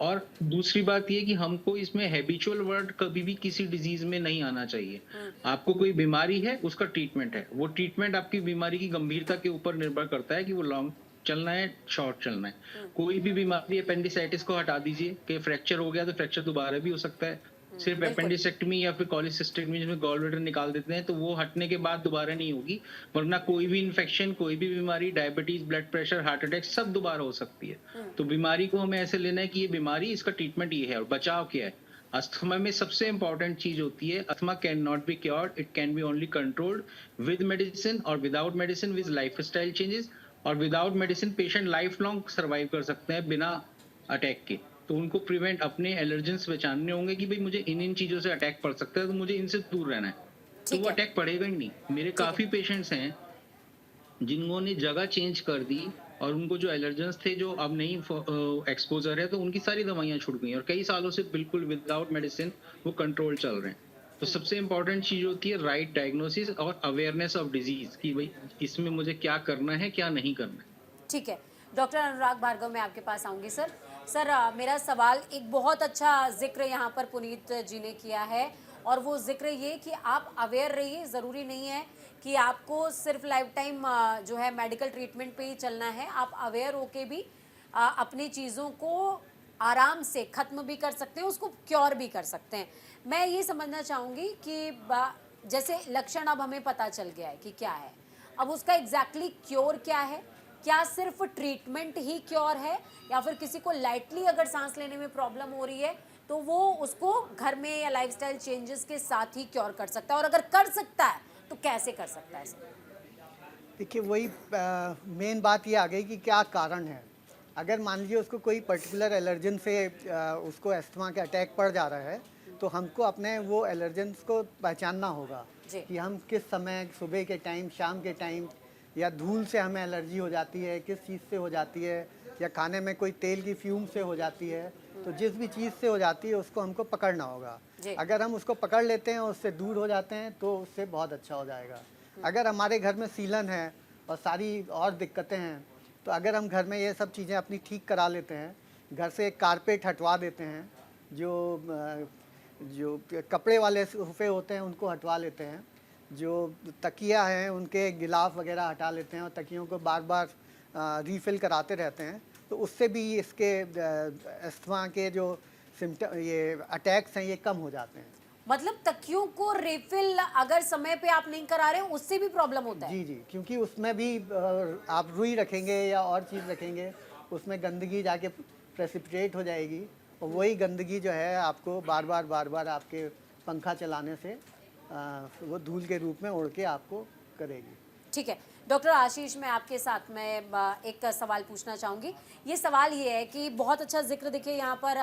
और दूसरी बात ये कि हमको इसमें हैबिचुअल वर्ड कभी भी किसी डिजीज में नहीं आना चाहिए। आपको कोई बीमारी है, उसका ट्रीटमेंट है, वो ट्रीटमेंट आपकी बीमारी की गंभीरता के ऊपर निर्भर करता है कि वो लॉन्ग चलना है, शॉर्ट चलना है। कोई भी बीमारी, अपेंडिसाइटिस को हटा दीजिए कि फ्रैक्चर हो गया तो फ्रैक्चर दोबारा भी हो सकता है। सिर्फ अपेंडिसेक्टमी या फिर कॉलिसिस्टेक्टमी जिसमें गॉल ब्लैडर निकाल देते हैं तो वो हटने के बाद दोबारा नहीं होगी, वरना कोई भी इन्फेक्शन, कोई भी बीमारी, diabetes, blood pressure, heart attack सब दोबारा हो सकती है। तो बीमारी को हमें ऐसे लेना है कि ये बीमारी, इसका ट्रीटमेंट ये है और बचाव क्या है। अस्थमा में सबसे इंपॉर्टेंट चीज होती है, asthma can not be cured, it can be only controlled with medicine और without medicine, with lifestyle changes. और without medicine patient life long survive कर सकते हैं बिना अटैक के। तो उनको प्रिवेंट, अपने एलर्जेंस पहचानने होंगे कि भाई मुझे इन चीजों से अटैक पड़ सकता है तो मुझे इनसे दूर रहना है, तो वो अटैक पड़ेगा ही नहीं। मेरे काफी पेशेंट्स हैं जिन्होंने जगह चेंज कर दी और उनको जो एलर्जेंस थे, जो अब नहीं एक्सपोजर है, तो उनकी सारी दवाइयां छूट गई और कई सालों से बिल्कुल विदाउट मेडिसिन वो कंट्रोल चल रहे हैं। तो सबसे इंपॉर्टेंट चीज होती है राइट डायग्नोसिस और अवेयरनेस ऑफ डिजीज कि भाई इसमें मुझे क्या करना है, क्या नहीं करना है। ठीक है, डॉक्टर अनुराग भार्गव मैं आपके पास आऊंगी सर। मेरा सवाल, एक बहुत अच्छा जिक्र यहाँ पर पुनीत जी ने किया है और वो जिक्र ये कि आप अवेयर रहिए, ज़रूरी नहीं है कि आपको सिर्फ लाइफ टाइम जो है मेडिकल ट्रीटमेंट पे ही चलना है, आप अवेयर होके भी अपनी चीज़ों को आराम से ख़त्म भी कर सकते हैं, उसको क्योर भी कर सकते हैं। मैं ये समझना चाहूँगी कि जैसे लक्षण अब हमें पता चल गया है कि क्या है, अब उसका एग्जैक्टली क्योर क्या है? क्या सिर्फ ट्रीटमेंट ही क्योर है या फिर किसी को लाइटली अगर सांस लेने में प्रॉब्लम हो रही है तो वो उसको घर में या लाइफस्टाइल चेंजेस के साथ ही क्योर कर सकता है, और अगर कर सकता है तो कैसे कर सकता है? देखिए, वही मेन बात ये आ गई कि क्या कारण है। अगर मान लीजिए उसको कोई पर्टिकुलर एलर्जन से उसको अस्थमा के अटैक पड़ जा रहा है तो हमको अपने वो एलर्जेंस को पहचानना होगा कि हम किस समय, सुबह के टाइम, शाम के टाइम, या धूल से हमें एलर्जी हो जाती है, किस चीज़ से हो जाती है, या खाने में कोई तेल की फ्यूम से हो जाती है। तो जिस भी चीज़ से हो जाती है उसको हमको पकड़ना होगा। अगर हम उसको पकड़ लेते हैं और उससे दूर हो जाते हैं तो उससे बहुत अच्छा हो जाएगा। अगर हमारे घर में सीलन है और सारी और दिक्कतें हैं, तो अगर हम घर में ये सब चीज़ें अपनी ठीक करा लेते हैं, घर से एक कारपेट हटवा देते हैं, जो कपड़े वाले सोफे होते हैं उनको हटवा लेते हैं, जो तकिया हैं उनके गिलाफ वगैरह हटा लेते हैं और तकियों को बार बार रीफ़िल कराते रहते हैं, तो उससे भी इसके अस्थमा के जो सिम्टम, ये अटैक्स हैं, ये कम हो जाते हैं। मतलब तकियों को रिफिल अगर समय पे आप नहीं करा रहे हैं उससे भी प्रॉब्लम होता है? जी, क्योंकि उसमें भी आप रुई रखेंगे या और चीज़ रखेंगे, उसमें गंदगी जाके प्रेसिपिटेट हो जाएगी और वही गंदगी जो है आपको बार बार आपके पंखा चलाने से वो धूल के रूप में उड़ के आपको करेगी। ठीक है डॉक्टर आशीष, मैं आपके साथ में एक सवाल पूछना चाहूँगी। ये सवाल ये है कि बहुत अच्छा जिक्र देखिए यहाँ पर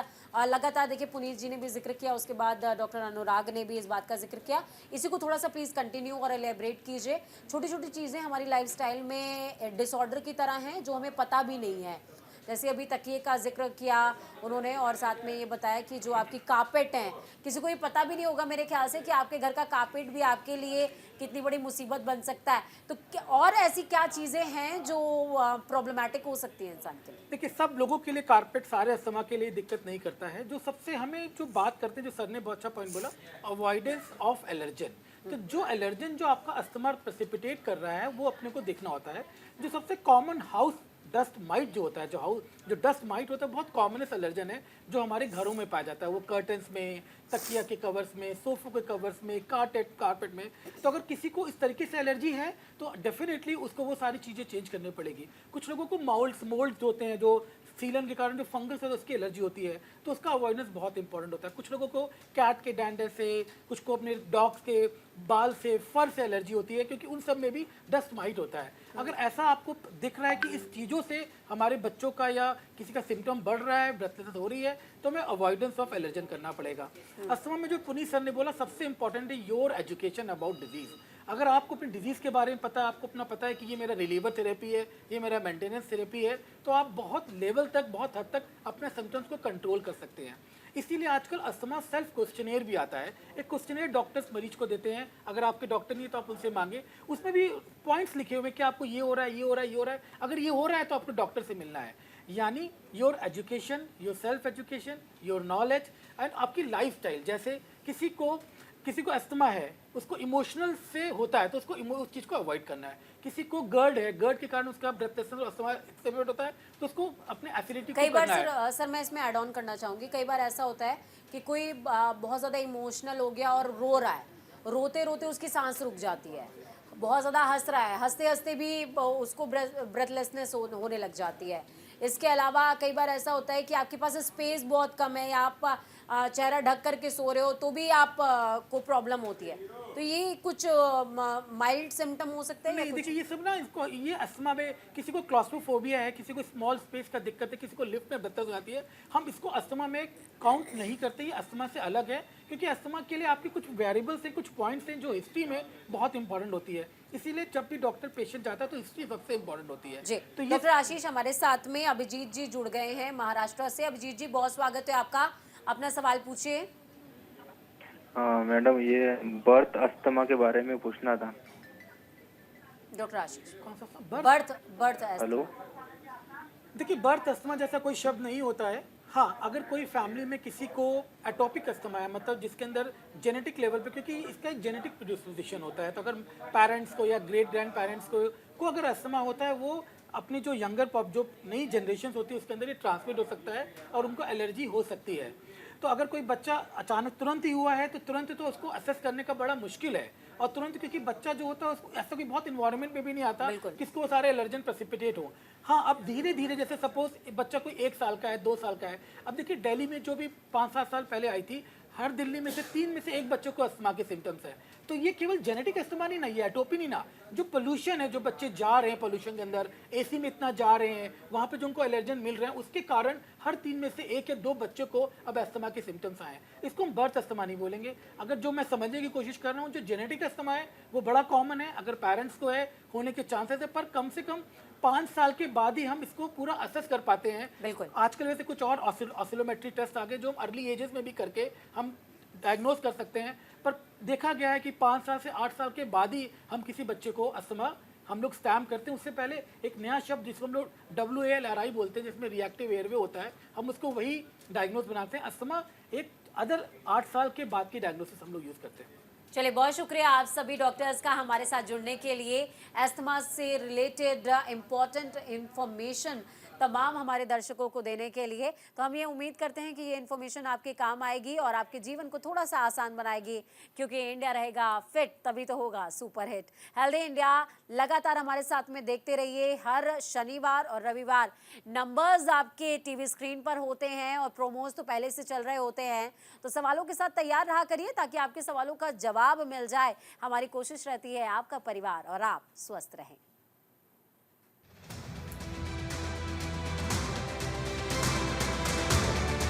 लगातार देखिए पुनीत जी ने भी जिक्र किया, उसके बाद डॉक्टर अनुराग ने भी इस बात का जिक्र किया। इसी को थोड़ा सा प्लीज़ कंटिन्यू और एलेबरेट कीजिए। छोटी छोटी चीज़ें हमारी लाइफस्टाइल में डिसऑर्डर की तरह हैं जो हमें पता भी नहीं है, जैसे अभी तकिए का जिक्र किया उन्होंने, और साथ में ये बताया कि जो आपकी कारपेट हैं, किसी को ये पता भी नहीं होगा मेरे ख्याल से कि आपके घर का कारपेट भी आपके लिए कितनी बड़ी मुसीबत बन सकता है। तो और ऐसी क्या चीज़ें हैं जो प्रॉब्लमेटिक हो सकती हैं इंसान के लिए? देखिए, सब लोगों के लिए कारपेट सारे अस्थमा के लिए दिक्कत नहीं करता है। जो सबसे हमें जो बात करते हैं, जो सर ने बहुत अच्छा पॉइंट बोला, अवॉइडेंस ऑफ एलर्जन। तो जो एलर्जन जो आपका अस्थमा प्रेसिपिटेट कर रहा है वो अपने को देखना होता है। जो सबसे कॉमन हाउस डस्ट माइट जो होता है, जो डस्ट माइट होता है, बहुत कॉमनेस्ट एलर्जन है जो हमारे घरों में पाया जाता है। वो कर्टन्स में, तकिया के कवर्स में, सोफों के कवर्स में, कारपेट में। तो अगर किसी को इस तरीके से एलर्जी है तो डेफिनेटली उसको वो सारी चीज़ें चेंज करनी पड़ेगी। कुछ लोगों को मोल्ड्स होते हैं, जो सीलन के कारण जो फंगस है तो उसकी एलर्जी होती है, तो उसका अवॉइडेंस बहुत इंपॉर्टेंट होता है। कुछ लोगों को कैट के डैंडर से, कुछ को अपने डॉग्स के बाल से, फर से एलर्जी होती है, क्योंकि उन सब में भी डस्ट माइट होता है। अगर ऐसा आपको दिख रहा है कि इस चीज़ों से हमारे बच्चों का या किसी का सिम्टम बढ़ रहा है, ब्रेथलेसनेस हो रही है, तो हमें अवॉइडेंस ऑफ एलर्जन करना पड़ेगा। अस्थमा में जो पुनीत सर ने बोला, सबसे इंपॉर्टेंट है योर एजुकेशन अबाउट डिजीज़। अगर आपको अपनी डिजीज़ के बारे में पता है, आपको अपना पता है कि ये मेरा रिलीवर थेरेपी है, ये मेरा मेंटेनेंस थेरेपी है, तो आप बहुत लेवल तक, बहुत हद तक अपने सिम्टम्स को कंट्रोल कर सकते हैं। इसीलिए आजकल अस्थमा सेल्फ क्वेश्चनेयर भी आता है। एक क्वेश्चनेयर डॉक्टर्स मरीज को देते हैं, अगर आपके डॉक्टर नहीं है तो आप उनसे मांगे, उसमें भी पॉइंट्स लिखे हुए हैं कि आपको ये हो रहा है, ये हो रहा है, ये हो रहा है। अगर ये हो रहा है तो आपको डॉक्टर से मिलना है। यानी your education, your self education, your knowledge and आपकी लाइफस्टाइल। जैसे किसी को अस्थमा है, उसको इमोशनल से होता है तो उसको उस चीज़ को अवॉइड करना है। किसी को गर्ड है, गर्ड के कारण उसका ब्लड प्रेशर और अस्थमा एक्सेलरेट होता है तो उसको अपने एसिडिटी को कई बार करना है। सर मैं इसमें ऐड ऑन करना चाहूंगी, कई बार ऐसा होता है कि कोई बहुत ज़्यादा इमोशनल हो गया और रो रहा है, रोते रोते उसकी सांस रुक जाती है, बहुत ज़्यादा हंस रहा है, हंसते हंसते भी उसको ब्रेथलेसनेस होने लग जाती है। इसके अलावा कई बार ऐसा होता है कि आपके पास स्पेस बहुत कम है या आप चेहरा ढक करके सो रहे हो तो भी आप को प्रॉब्लम होती है। तो ये कुछ माइल्ड सिम्टम हो सकते हैं या नहीं, कुछ? देखिए ये सब ना, इसको ये अस्थमा में किसी को क्लॉस्ट्रोफोबिया है, किसी को स्मॉल स्पेस का दिक्कत है, किसी को लिफ्ट में दिक्कत हो जाती है, हम इसको अस्थमा में काउंट नहीं करते। ये अस्थमा से अलग है, क्योंकि अस्थमा के लिए आपके कुछ वेरिएबल्स हैं, कुछ पॉइंट्स हैं जो हिस्ट्री में बहुत इंपॉर्टेंट होती है। इसीलिए जब भी डॉक्टर पेशेंट जाता है तो हिस्ट्री सबसे इंपॉर्टेंट होती है। जी, तो ये डॉक्टर आशीष हमारे साथ में अभिजीत जी जुड़ गए हैं महाराष्ट्र से। अभिजीत जी बहुत स्वागत है आपका, अपना सवाल पूछिए। हाँ मैडम, ये बर्थ अस्थमा के बारे में पूछना था। डॉक्टर आशीष, कौन सा बर्थ हेलो, देखिए, बर्थ अस्थमा जैसा कोई शब्द नहीं होता है। हाँ, अगर कोई फैमिली में किसी को एटोपिक अस्थमा है, मतलब जिसके अंदर जेनेटिक लेवल पे, क्योंकि इसका एक जेनेटिक प्रिडिस्पोजिशन होता है, तो अगर पेरेंट्स को या ग्रेट ग्रैंड पेरेंट्स को अगर अस्थमा होता है, वो अपनी जो यंगर पॉप जो नई जनरेशन होती है उसके अंदर ये ट्रांसमिट हो सकता है और उनको एलर्जी हो सकती है। तो अगर कोई बच्चा अचानक तुरंत ही हुआ है तो तुरंत तो उसको असेस करने का बड़ा मुश्किल है, और तुरंत क्योंकि बच्चा जो होता है उसको ऐसा कोई बहुत इन्वायरमेंट में भी नहीं आता किसको सारे एलर्जन प्रेसिपिटेट हो। हाँ, अब धीरे धीरे, जैसे सपोज बच्चा कोई 1 साल का है, 2 साल का है, अब देखिए दिल्ली में जो भी 5-7 साल पहले आई थी, हर दिल्ली में से 3 में से 1 बच्चों को अस्थमा के सिम्टम्स है। तो ये केवल जेनेटिक अस्थमा नहीं ना, ये एटोपी नहीं ना, जो पोल्यूशन है, जो बच्चे जा रहे हैं पोल्यूशन के अंदर, एसी में इतना जा रहे हैं, वहाँ पे जो उनको एलर्जन मिल रहे हैं, उसके कारण हर 3 में से 1 या 2 बच्चों को अब अस्थमा के सिम्टम्स आए हैं। इसको हम बर्थ अस्थमा नहीं बोलेंगे। अगर जो मैं समझने की कोशिश कर रहा हूँ, जो जेनेटिक अस्थमा है वो बड़ा कॉमन है, अगर पेरेंट्स को है होने के चांसेस है, पर कम से कम 5 साल के बाद ही हम इसको पूरा असेस कर पाते हैं। बिल्कुल। आजकल वैसे कुछ और ऑसिलोमेट्री टेस्ट आ गए जो हम अर्ली एजेस में भी करके हम डायग्नोज कर सकते हैं, पर देखा गया है कि 5 साल से 8 साल के बाद ही हम किसी बच्चे को अस्थमा हम लोग स्टैम्प करते हैं। उससे पहले एक नया शब्द जिसको हम लोग WALRI बोलते हैं, जिसमें रिएक्टिव एयरवे होता है, हम उसको वही डायग्नोज बनाते हैं। अस्थमा एक अदर 8 साल के बाद की डायग्नोसिस हम लोग यूज़ करते हैं। चलिए, बहुत शुक्रिया आप सभी डॉक्टर्स का हमारे साथ जुड़ने के लिए। अस्थमा से रिलेटेड इम्पोर्टेंट इंफॉर्मेशन तमाम हमारे दर्शकों को देने के लिए। तो हम ये उम्मीद करते हैं कि ये इन्फॉर्मेशन आपके काम आएगी और आपके जीवन को थोड़ा सा आसान बनाएगी, क्योंकि इंडिया रहेगा फिट तभी तो होगा सुपर हिट। हेल्दी इंडिया लगातार हमारे साथ में देखते रहिए। हर शनिवार और रविवार नंबर्स आपके टीवी स्क्रीन पर होते हैं और प्रोमोज तो पहले से चल रहे होते हैं, तो सवालों के साथ तैयार रहा करिए ताकि आपके सवालों का जवाब मिल जाए। हमारी कोशिश रहती है आपका परिवार और आप स्वस्थ रहें।